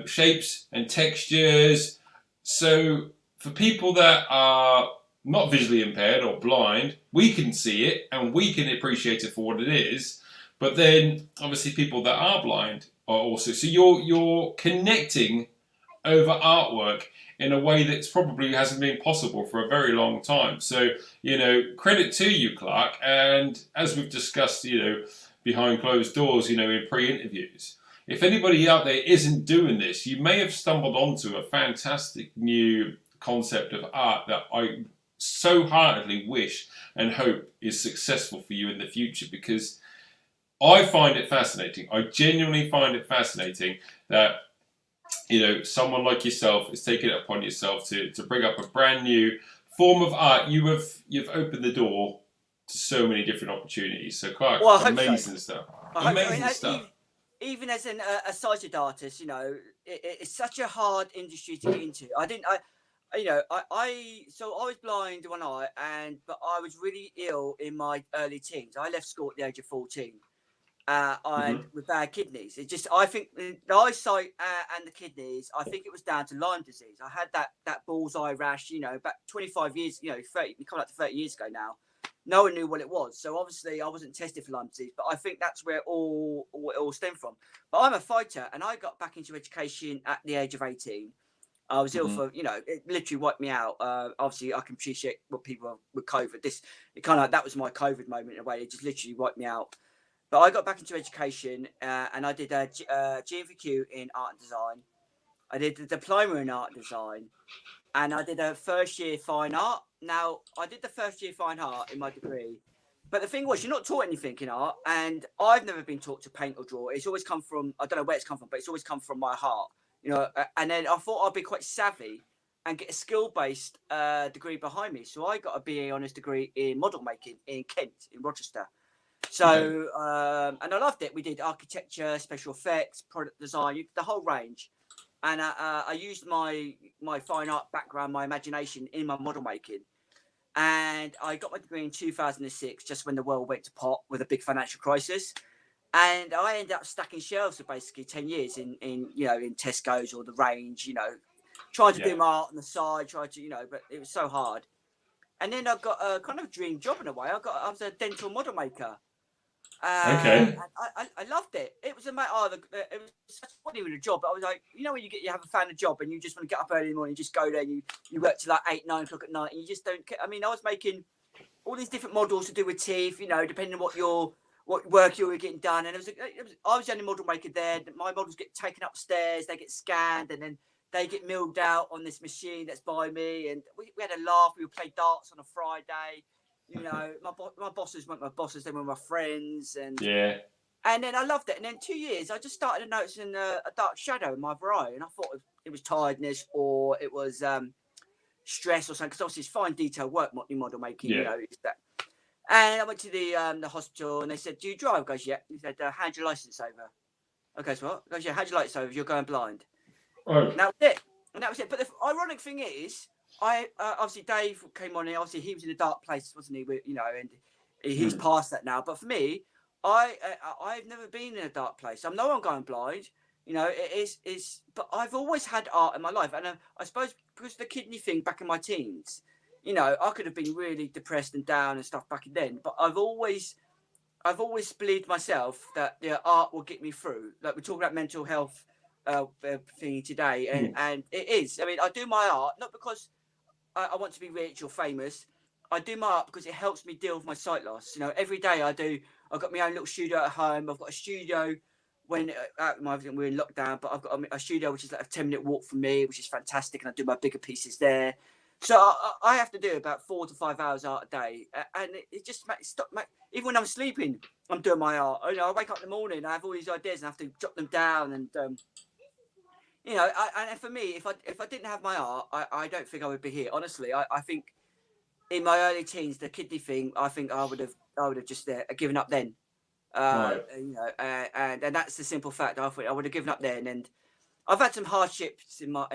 shapes and textures. So for people that are not visually impaired or blind, we can see it and we can appreciate it for what it is. But then, obviously, people that are blind are also. So you're connecting over artwork in a way that's probably hasn't been possible for a very long time. So, credit to you, Clarke. And as we've discussed, behind closed doors, in pre-interviews, if anybody out there isn't doing this, you may have stumbled onto a fantastic new concept of art that I so heartedly wish and hope is successful for you in the future, because I find it fascinating. I genuinely find it fascinating that someone like yourself is taking it upon yourself to bring up a brand new form of art. You've opened the door to so many different opportunities. So Clarke, amazing stuff. Amazing stuff. Even as a sighted artist, it's such a hard industry to get into. So I was blind one eye, but I was really ill in my early teens. I left school at the age of 14. With bad kidneys. I think the eyesight and the kidneys, I think it was down to Lyme disease. I had that bullseye rash, about 25 years, 30, coming up to 30 years ago now. No one knew what it was. So obviously I wasn't tested for Lyme disease, but I think that's where it all stemmed from. But I'm a fighter, and I got back into education at the age of 18. I was ill for, it literally wiped me out. Obviously, I can appreciate what people with COVID. That was my COVID moment in a way. It just literally wiped me out. But I got back into education and I did a GMVQ in art and design. I did a diploma in art design, and I did a first year fine art. Now, I did the first year fine art in my degree, but the thing was, you're not taught anything in art, and I've never been taught to paint or draw. It's always come from, I don't know where it's come from, but it's always come from my heart, you know. And then I thought I'd be quite savvy and get a skill-based degree behind me. So I got a BA honours degree in model making in Kent, in Rochester. So, and I loved it. We did architecture, special effects, product design, the whole range. And I used my fine art background, my imagination in my model making. And I got my degree in 2006, just when the world went to pot with a big financial crisis. And I ended up stacking shelves for basically 10 years in you know, in Tesco's or the Range, you know, trying to do my art on the side, trying to, you know, but it was so hard. And then I got a kind of dream job in a way. I was a dental model maker. Okay. And I loved it. It was a matter of, it was such funny with a job. But I was like, you know, when you have a found a job and you just want to get up early in the morning, you just go there and you work till like 8, 9 o'clock at night, and you just don't care. I mean, I was making all these different models to do with teeth, you know, depending on what work you were getting done. And I was the only model maker there. My models get taken upstairs, they get scanned, and then they get milled out on this machine that's by me. And we had a laugh. We would play darts on a Friday. You know, my bosses weren't my bosses; they were my friends. And and then I loved it. And then 2 years, I just started noticing a dark shadow in my eye, and I thought it was tiredness or it was stress or something. Because obviously, it's fine detail work, model making. You know, it's that. And I went to the hospital, and they said, "Do you drive?" I goes, "Yeah." He said, "Hand your license over." I goes, "What?" I goes, "Yeah, hand your license over. You're going blind." Oh. And that was it. And that was it. But the ironic thing is, I obviously Dave came on, and obviously he was in a dark place, wasn't he? You know, and he's past that now. But for me, I've never been in a dark place. I know I'm going blind. You know, but I've always had art in my life, and I suppose because of the kidney thing back in my teens, you know, I could have been really depressed and down and stuff back then. But I've always believed myself that art will get me through. Like we're talking about mental health thing today, and it is. I mean, I do my art not because I want to be rich or famous. I do my art because it helps me deal with my sight loss. You know, every day I've got my own little studio at home. I've got a studio when we're in lockdown, but I've got a studio which is like a 10-minute walk from me, which is fantastic. And I do my bigger pieces there. So I have to do about 4 to 5 hours art a day. And it just even when I'm sleeping, I'm doing my art. You know, I wake up in the morning, I have all these ideas and I have to jot them down. And, you know, and for me, if I didn't have my art, I don't think I would be here. Honestly, I think in my early teens, the kidney thing, I think I would have just given up then. Right. You know, and that's the simple fact. I thought I would have given up then. And I've had some hardships in my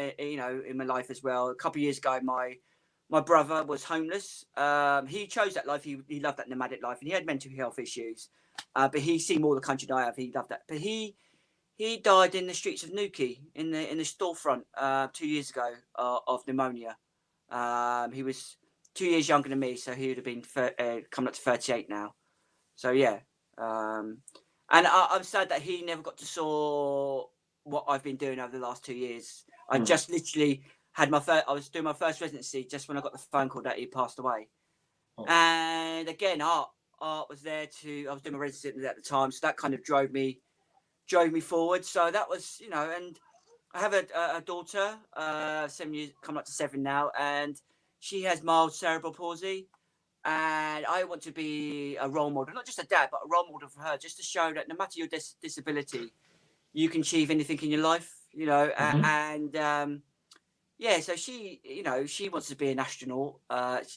life as well. A couple of years ago, my brother was homeless. He chose that life. He loved that nomadic life, and he had mental health issues. But he's seen more the country than I have. He loved that. But he died in the streets of Newquay in the storefront 2 years ago of pneumonia. He was 2 years younger than me, so he would have been coming up to 38 now. So yeah, and I'm sad that he never got to saw what I've been doing over the last 2 years. I just literally had I was doing my first residency just when I got the phone call that he passed away. And again, art was there I was doing my residency at the time, so that kind of drove me forward. So that was, you know, and I have a daughter, 7 years, coming up to 7 now, and she has mild cerebral palsy. And I want to be a role model, not just a dad, but a role model for her, just to show that no matter your disability, you can achieve anything in your life, you know. And yeah, so she, you know, she wants to be an astronaut.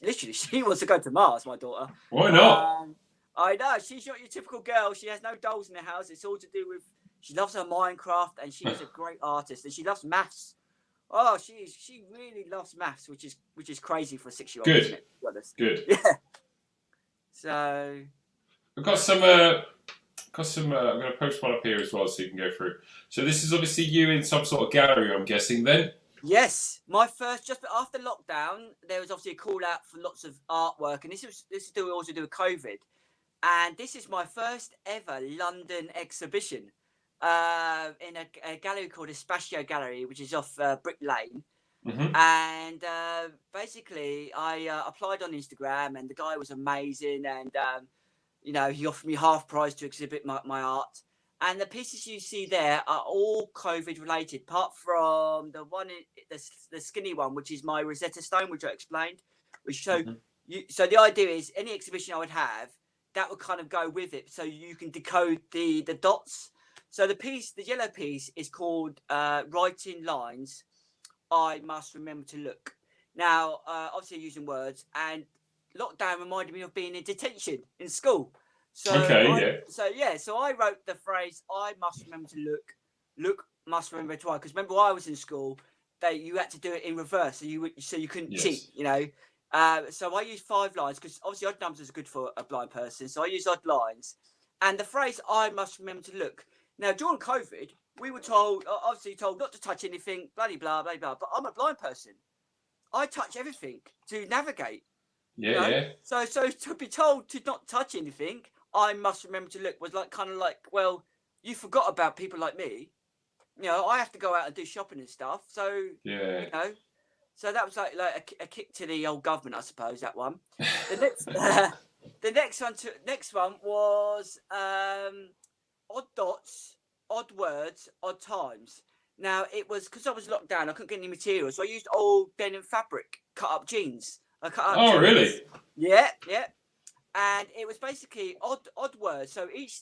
Literally, she wants to go to Mars, my daughter. Why not? I know, she's not your typical girl. She has no dolls in the house. It's all to do with, she loves her Minecraft, and she's a great artist, and she loves maths. Oh, she really loves maths, which is crazy for a 6-year-old. Good. Isn't it? Good. Yeah. So I've got some. I'm going to post one up here as well, so you can go through. So this is obviously you in some sort of gallery, I'm guessing. Then. yes, my first, just after lockdown, there was obviously a call out for lots of artwork, and this is also do with COVID, and this is my first ever London exhibition in a gallery called Espaccio Gallery, which is off Brick Lane. And basically, I applied on Instagram, and the guy was amazing, and you know, he offered me half price to exhibit my art. And the pieces you see there are all COVID related, apart from the one, the skinny one, which is my Rosetta Stone, which I explained. Which so so the idea is any exhibition I would have, that would kind of go with it, so you can decode the dots. So the yellow piece is called Writing Lines I Must Remember to Look. Now, obviously using words, and lockdown reminded me of being in detention in school. So I wrote the phrase I must remember to look must remember to write, because remember I was in school, you had to do it in reverse, so you couldn't cheat, you know. So I used 5 lines, because obviously odd numbers are good for a blind person, so I used odd lines. And the phrase I must remember to look. Now during COVID, we were told not to touch anything, blah blah blah blah. But I'm a blind person. I touch everything to navigate. Yeah, you know? yeah. So to be told to not touch anything, I must remember to look, was like kind of like, well, you forgot about people like me. You know, I have to go out and do shopping and stuff. So Yeah. you know, so that was like a kick to the old government, I suppose. That one. The next, the next one was odd dots, odd words, odd times. Now it was because I was locked down, I couldn't get any materials, so I used old denim fabric, cut up jeans. I cut up. Oh, really? Yeah, yeah. And it was basically odd words. So each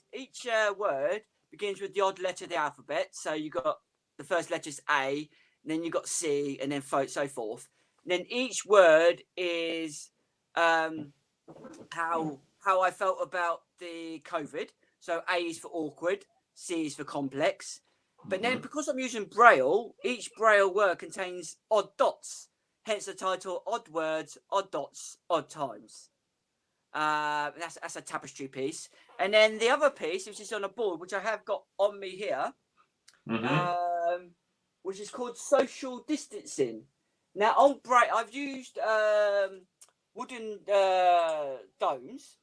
word begins with the odd letter of the alphabet. So you got the first letter is A, and then you got C, and then so forth. And then each word is how I felt about the COVID. So A is for awkward, C is for complex. But then because I'm using Braille, each Braille word contains odd dots. Hence the title, Odd Words, Odd Dots, Odd Times. That's a tapestry piece. And then the other piece, which is on a board, which I have got on me here, which is called Social Distancing. Now on Braille, I've used wooden domes,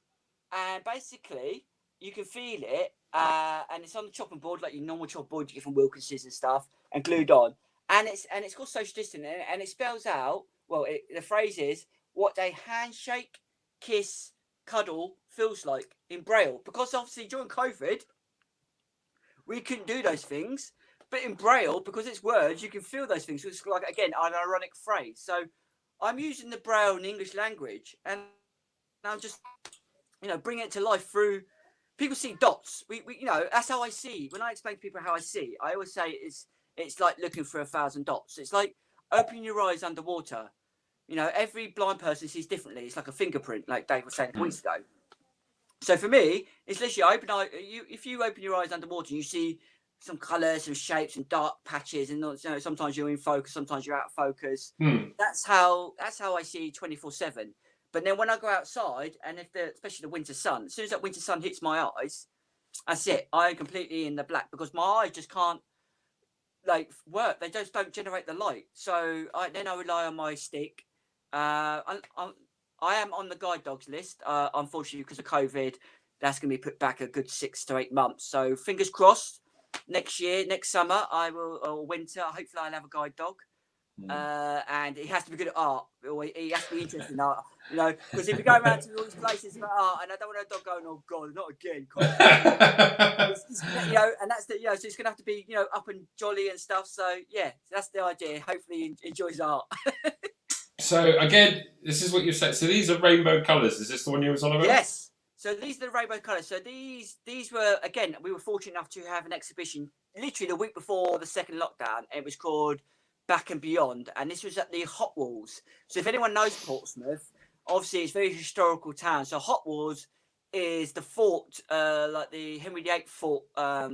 and basically you can feel it, and it's on the chopping board like your normal chopping board you get from Wilkinson's and stuff, and glued on. And it's called Social Distancing, and it spells out, well, the phrase is what a handshake, kiss, cuddle feels like in Braille. Because obviously during COVID, we couldn't do those things. But in Braille, because it's words, you can feel those things. So it's like, again, an ironic phrase. So I'm using the Braille in English language, and I'm just, bringing it to life through, people see dots. We that's how I see. When I explain to people how I see, I always say it's like looking for 1,000 dots. It's like opening your eyes underwater. Every blind person sees differently. It's like a fingerprint, like Dave was saying a week ago. So for me, it's literally if you open your eyes underwater, you see some colours, some shapes, and dark patches, and sometimes you're in focus, sometimes you're out of focus. That's how I see 24/7. But then when I go outside, and especially the winter sun, as soon as that winter sun hits my eyes, that's it. I'm completely in the black, because my eyes just can't work. They just don't generate the light. So I rely on my stick. I am on the guide dogs list. Unfortunately, because of COVID, that's going to be put back a good 6 to 8 months. So fingers crossed. Next summer, or winter, hopefully I'll have a guide dog. And he has to be good at art. He has to be interested in art, because if you go around to all these places for art, and I don't want a dog going, oh God, not again. And that's so it's gonna have to be, up and jolly and stuff. So yeah, that's the idea. Hopefully he enjoys art. So again, this is what you said. So these are rainbow colours. Is this the one you was on about? Yes. So these are the rainbow colours. So these were, again, we were fortunate enough to have an exhibition literally the week before the second lockdown. It was called Back and Beyond, and this was at the Hot Walls. So if anyone knows Portsmouth, obviously it's a very historical town. So Hot Walls is the fort, like the Henry VIII fort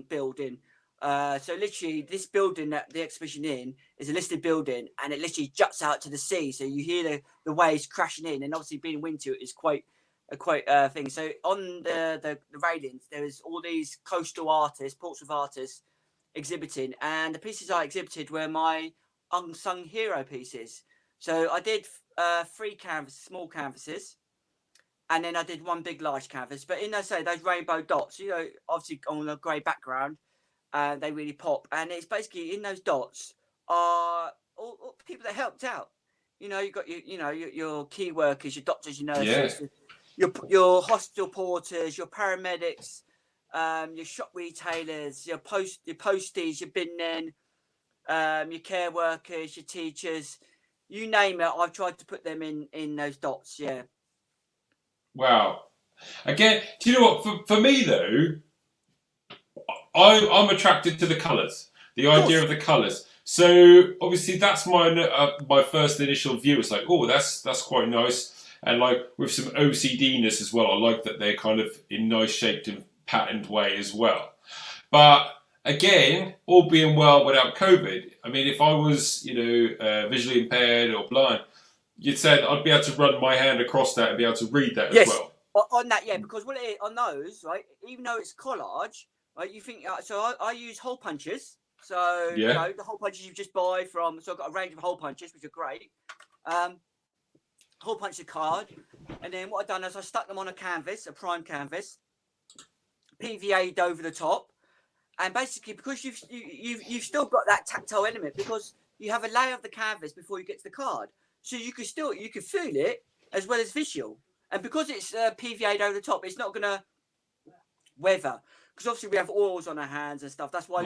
building. So literally this building that the exhibition in is a listed building, and it literally juts out to the sea. So you hear the waves crashing in, and obviously being winter is quite a thing. So on the railings, there is all these coastal artists, Portsmouth artists exhibiting, and the pieces I exhibited were my unsung hero pieces. So I did 3 small canvases, and then I did 1 big large canvas. But in those rainbow dots, obviously on a grey background, they really pop. And it's basically in those dots are all people that helped out. You've got your key workers, your doctors, your nurses, your hospital porters, your paramedics, your shop retailers, your posties, your bin men, your care workers, your teachers, you name it. I've tried to put them in those dots. Yeah. Wow. Again, do you know what? For me though, I'm attracted to the colours, the idea of the colours. So obviously that's my first initial view. It's like, oh, that's quite nice, and like with some OCD-ness as well. I like that they're kind of in nice shaped and patterned way as well. But again, all being well without COVID, I mean, if I was, visually impaired or blind, you'd say that I'd be able to run my hand across that and be able to read that as well. On that, yeah, because what it is, on those, right, even though it's collage, right, you think, so I use hole punches. So, you know, the hole punches you just buy from, so I've got a range of hole punches, which are great. Hole punch the card. And then what I've done is I stuck them on a canvas, a prime canvas, PVA'd over the top. And basically, because you've still got that tactile element, because you have a layer of the canvas before you get to the card. So you can feel it as well as visual. And because it's PVA'd over the top, it's not going to weather. Because obviously we have oils on our hands and stuff. That's why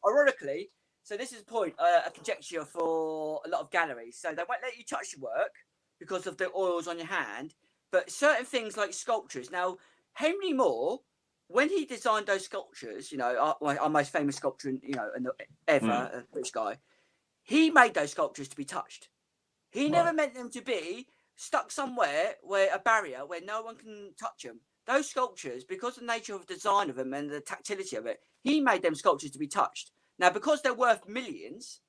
ironically, so this is a point, a conjecture for a lot of galleries. So they won't let you touch your work because of the oils on your hand. But certain things like sculptures. Now, Henry Moore, when he designed those sculptures, our most famous sculptor, ever, a British guy, he made those sculptures to be touched. He never meant them to be stuck somewhere where a barrier where no one can touch them. Those sculptures, because of the nature of the design of them and the tactility of it, he made them sculptures to be touched. Now, because they're worth millions,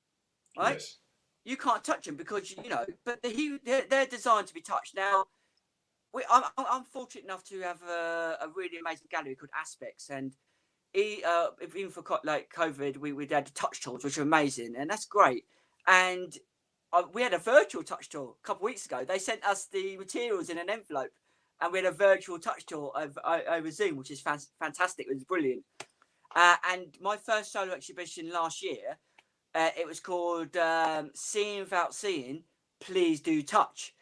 right? Yes. You can't touch them because but they're designed to be touched. Now, I'm fortunate enough to have a really amazing gallery called Aspects, and even for like COVID, we had the touch tools, which are amazing, and that's great. And we had a virtual touch tour a couple of weeks ago. They sent us the materials in an envelope, and we had a virtual touch tour over Zoom, which is fantastic. It was brilliant. And my first solo exhibition last year, it was called Seeing Without Seeing, Please Do Touch.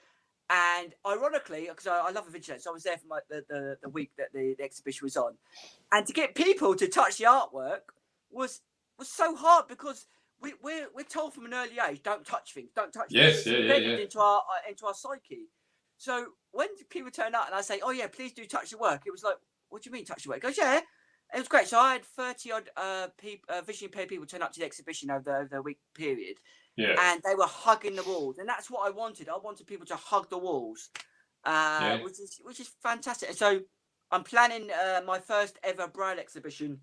And ironically, because I love a vigilance, so I was there for the week that the exhibition was on. And to get people to touch the artwork was so hard, because we're told from an early age, don't touch things, don't touch things. It's embedded into our psyche. So when people turn up and I say, oh yeah, please do touch the work, it was like, what do you mean touch the work? He goes, yeah. It was great. So I had 30 odd visually impaired people turn up to the exhibition over the week period. Yeah. And they were hugging the walls. And that's what I wanted. I wanted people to hug the walls, which is fantastic. And so I'm planning my first ever Braille exhibition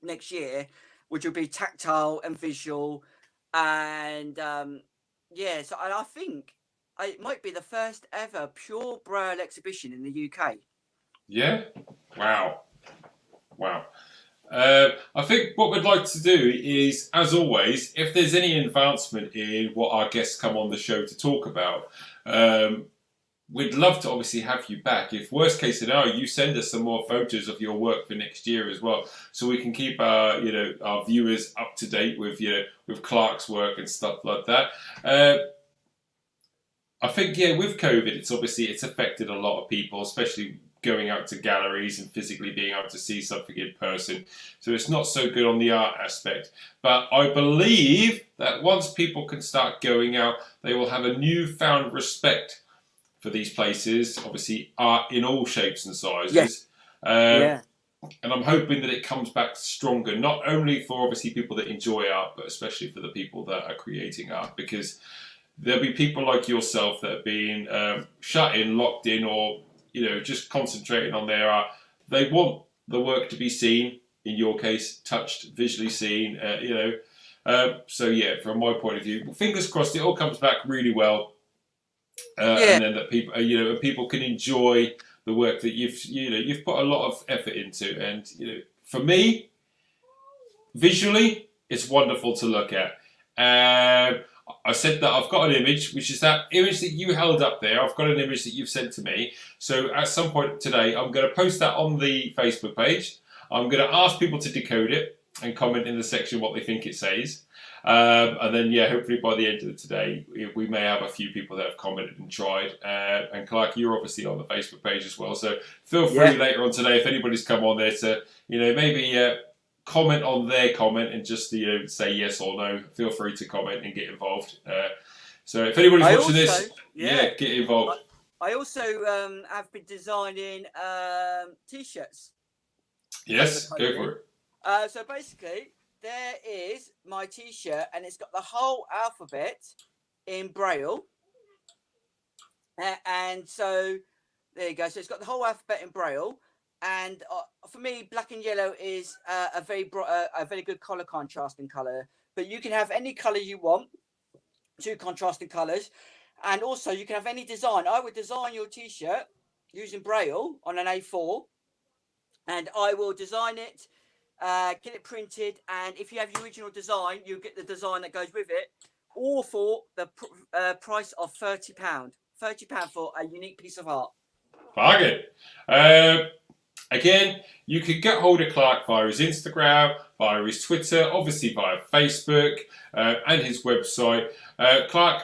next year, which will be tactile and visual. And and I think it might be the first ever pure Braille exhibition in the UK. Yeah? Wow. I think what we'd like to do is, as always, if there's any advancement in what our guests come on the show to talk about, we'd love to obviously have you back. If worst case scenario, you send us some more photos of your work for next year as well, so we can keep our viewers up to date with Clarke's work and stuff like that. I think with COVID, it's affected a lot of people, especially going out to galleries and physically being able to see something in person. So it's not so good on the art aspect. But I believe that once people can start going out, they will have a newfound respect for these places. Obviously, art in all shapes and sizes. And I'm hoping that it comes back stronger, not only for obviously people that enjoy art, but especially for the people that are creating art, because there'll be people like yourself that have been shut in, locked in, or just concentrating on their art. They want the work to be seen, in your case, touched, visually seen, from my point of view, fingers crossed it all comes back really well. And then that people can enjoy the work that you've put a lot of effort into. And, for me, visually, it's wonderful to look at. I said that I've got an image, which is that image that you held up there. I've got an image that you've sent to me. So at some point today, I'm going to post that on the Facebook page. I'm going to ask people to decode it and comment in the section what they think it says. And then, yeah, hopefully by the end of today, we may have a few people that have commented and tried. And Clarke, you're obviously on the Facebook page as well. So feel free later on today, if anybody's come on there to, maybe comment on their comment and just, say yes or no. Feel free to comment and get involved. So if anybody's watching this, get involved. I also have been designing T-shirts. Yes, go for it. So basically, there is my T-shirt, and it's got the whole alphabet in Braille. And so there you go. So it's got the whole alphabet in Braille. And for me, black and yellow is a very good color contrasting color. But you can have any color you want, 2 contrasting colors. And also, you can have any design. I would design your T-shirt using Braille on an A4. And I will design it, get it printed. And if you have your original design, you get the design that goes with it. All for the price of £30. £30 for a unique piece of art. Bargain. Again, you could get hold of Clarke via his Instagram, via his Twitter, obviously via Facebook, and his website. Clarke,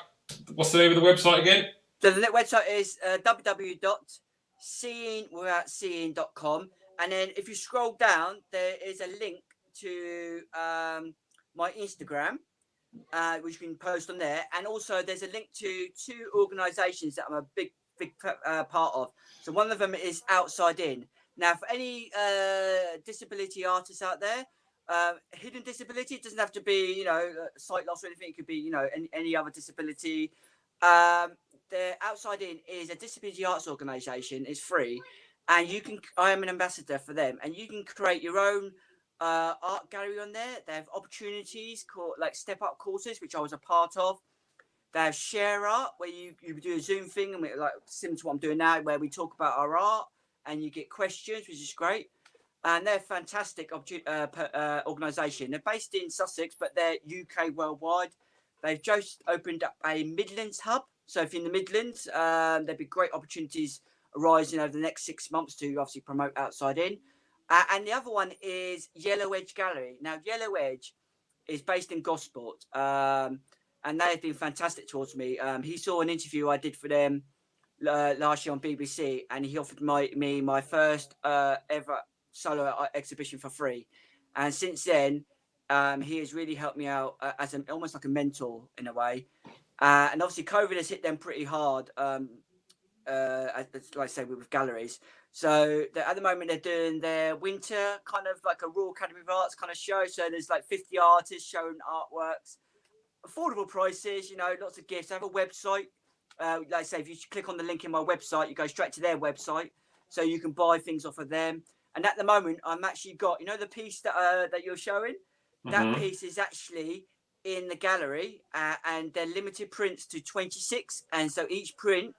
what's the name of the website again? So the website is www.seeingwithoutseeing.com. And then if you scroll down, there is a link to my Instagram, which you can post on there. And also there's a link to 2 organisations that I'm a big part of. So one of them is Outside In. Now, for any disability artists out there, hidden disability, it doesn't have to be, sight loss or anything. It could be, any other disability. The Outside In is a disability arts organisation. It's free. And I am an ambassador for them. And you can create your own art gallery on there. They have opportunities called like step up courses, which I was a part of. They have share art, where you do a Zoom thing, and like similar to what I'm doing now, where we talk about our art and you get questions, which is great. And they're a fantastic organisation. They're based in Sussex, but they're UK worldwide. They've just opened up a Midlands hub. So if you're in the Midlands, there'd be great opportunities arising over the next 6 months to obviously promote Outside In. And the other one is Yellow Edge Gallery. Now, Yellow Edge is based in Gosport, and they have been fantastic towards me. He saw an interview I did for them last year on BBC, and he offered me my first ever solo exhibition for free. And since then, he has really helped me out as almost like a mentor in a way. And obviously, COVID has hit them pretty hard, like I say, with galleries. So at the moment, they're doing their winter kind of like a Royal Academy of Arts kind of show. So there's like 50 artists showing artworks, affordable prices, lots of gifts. I have a website. Like I say, if you click on the link in my website, you go straight to their website. So you can buy things off of them. And at the moment, I'm actually got, the piece that you're showing? Mm-hmm. That piece is actually in the gallery, and they're limited prints to 26. And so each print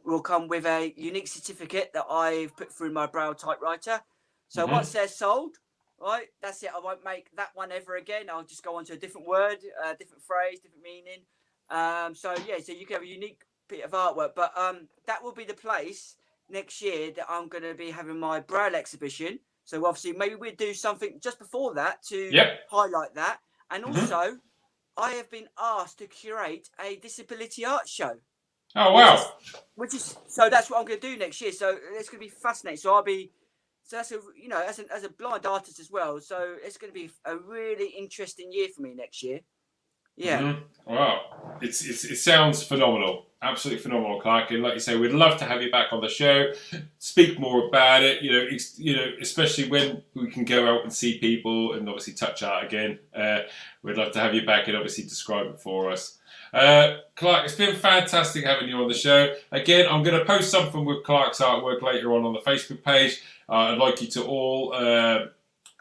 will come with a unique certificate that I've put through my Braille typewriter. So once they're sold, right, that's it. I won't make that one ever again. I'll just go on to a different word, different phrase, different meaning. So you can have a unique bit of artwork. But that will be the place next year that I'm going to be having my Braille exhibition. So obviously maybe we'll do something just before that to highlight that. And also, I have been asked to curate a disability art show. Oh, wow. So that's what I'm going to do next year. So it's going to be fascinating. So that's as a blind artist as well. So it's going to be a really interesting year for me next year. Yeah. Mm-hmm. Wow. It sounds phenomenal. Absolutely phenomenal, Clarke. And like you say, we'd love to have you back on the show, speak more about it, especially when we can go out and see people and obviously touch art again. We'd love to have you back and obviously describe it for us. Clarke, it's been fantastic having you on the show. Again, I'm going to post something with Clarke's artwork later on the Facebook page. I'd like you to all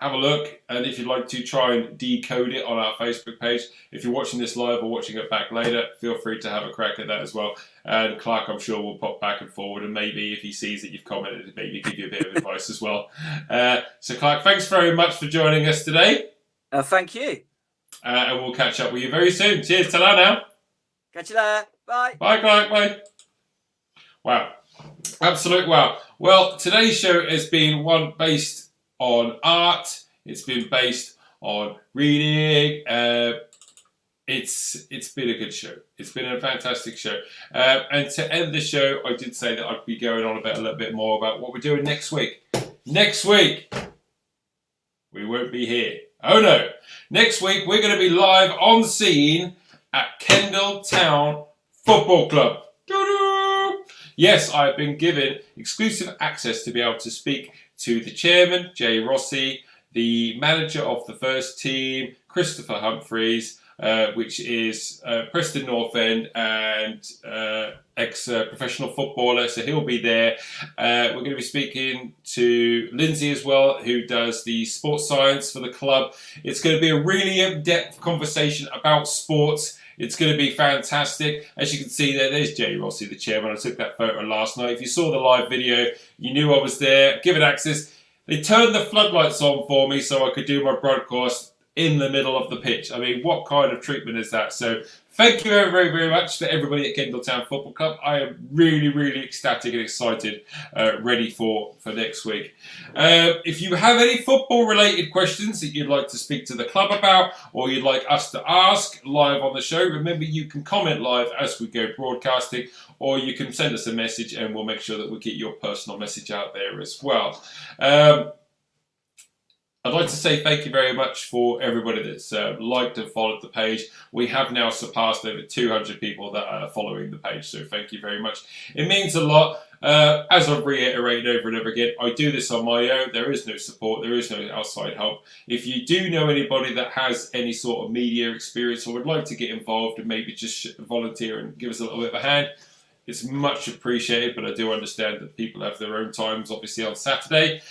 have a look, and if you'd like to try and decode it on our Facebook page. If you're watching this live or watching it back later, feel free to have a crack at that as well. And Clarke, I'm sure, will pop back and forward, and maybe if he sees that you've commented, maybe give you a bit of advice as well. So Clarke, thanks very much for joining us today. Thank you. And we'll catch up with you very soon. Cheers, ta-ra now. Catch you later. Bye. Bye, Clarke. Bye. Wow. Absolute wow. Well, today's show has been one based on art. It's been based on reading, it's been a good show. It's been a fantastic show. And to end the show, I did say that I'd be going on about a little bit more about what we're doing next week. Next week, we won't be here. Oh no! Next week, we're going to be live on scene at Kendal Town Football Club. Doo-doo! Yes, I've been given exclusive access to be able to speak to the chairman, Jay Rossi, the manager of the first team, Christopher Humphreys, which is Preston North End and ex-professional footballer, so he'll be there. We're going to be speaking to Lindsay as well, who does the sports science for the club. It's going to be a really in-depth conversation about sports. It's going to be fantastic. As you can see there's Jay Rossi, the chairman. I took that photo last night. If you saw the live video, you knew I was there. Given access. They turned the floodlights on for me so I could do my broadcast in the middle of the pitch. I mean, what kind of treatment is that? So thank you very, very, very much to everybody at Kendal Town Football Club. I am really, really ecstatic and excited, ready for next week. If you have any football-related questions that you'd like to speak to the club about or you'd like us to ask live on the show, remember you can comment live as we go broadcasting, or you can send us a message and we'll make sure that we get your personal message out there as well. I'd like to say thank you very much for everybody that's liked and followed the page. We have now surpassed over 200 people that are following the page, so thank you very much. It means a lot. As I've reiterated over and over again, I do this on my own. There is no support. There is no outside help. If you do know anybody that has any sort of media experience or would like to get involved and maybe just volunteer and give us a little bit of a hand, it's much appreciated, but I do understand that people have their own times, obviously, on Saturday.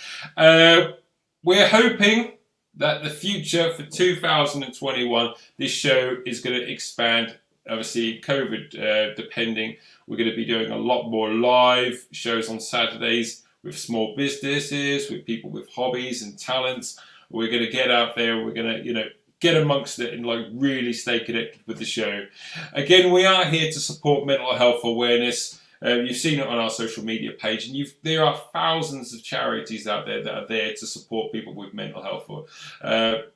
We're hoping that the future for 2021, this show is going to expand. Obviously, COVID depending, we're going to be doing a lot more live shows on Saturdays with small businesses, with people with hobbies and talents. We're going to get out there. We're going to, get amongst it and really stay connected with the show. Again, we are here to support mental health awareness. You've seen it on our social media page, and there are thousands of charities out there that are there to support people with mental health.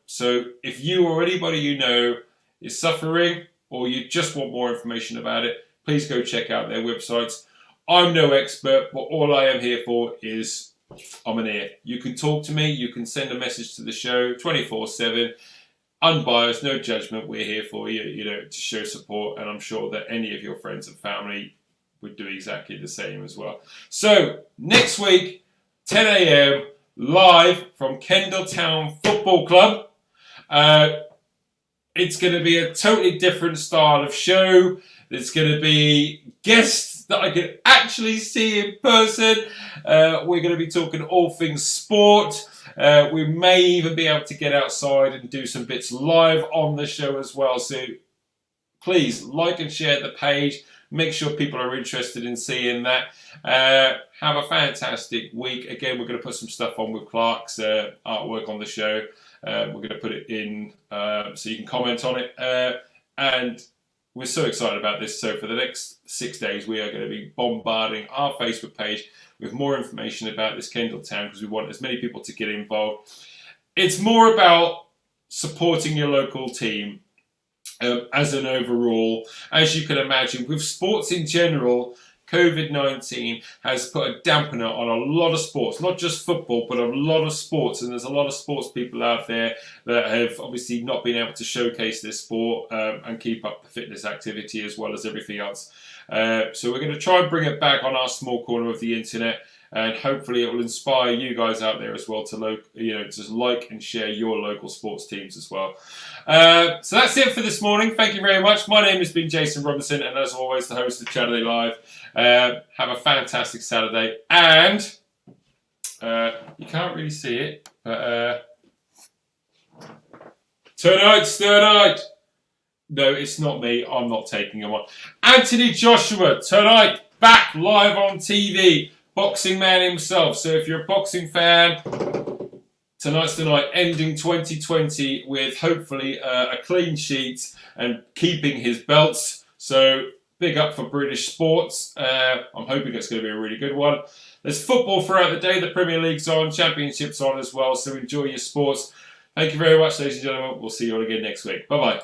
So if you or anybody you know is suffering, or you just want more information about it, please go check out their websites. I'm no expert, but all I am here for is I'm an ear. You can talk to me, you can send a message to the show 24/7. Unbiased, no judgment. We're here for you, to show support, and I'm sure that any of your friends and family would do exactly the same as well. So next week, 10 a.m. live from Kendal Town Football Club. It's going to be a totally different style of show. There's going to be guests that I can actually see in person. We're going to be talking all things sport. We may even be able to get outside and do some bits live on the show as well. So please like and share the page. Make sure people are interested in seeing that. Have a fantastic week. Again, we're going to put some stuff on with Clarke's artwork on the show. We're going to put it in so you can comment on it. And we're so excited about this. So for the next 6 days, we are going to be bombarding our Facebook page with more information about this Kendal Town because we want as many people to get involved. It's more about supporting your local team as an overall. As you can imagine, with sports in general, COVID-19 has put a dampener on a lot of sports, not just football, but a lot of sports. And there's a lot of sports people out there that have obviously not been able to showcase their sport and keep up the fitness activity as well as everything else. So we're going to try and bring it back on our small corner of the internet, and hopefully it will inspire you guys out there as well to just like and share your local sports teams as well. So that's it for this morning. Thank you very much. My name has been Jason Robinson, and as always, the host of Chaturday Live. Have a fantastic Saturday, and you can't really see it, but tonight. No, it's not me. I'm not taking him on. Anthony Joshua, tonight, back live on TV. Boxing man himself. So if you're a boxing fan, tonight's the night, ending 2020 with hopefully a clean sheet and keeping his belts. So big up for British sports. I'm hoping it's going to be a really good one. There's football throughout the day. The Premier League's on, Championship's on as well. So enjoy your sports. Thank you very much, ladies and gentlemen. We'll see you all again next week. Bye-bye.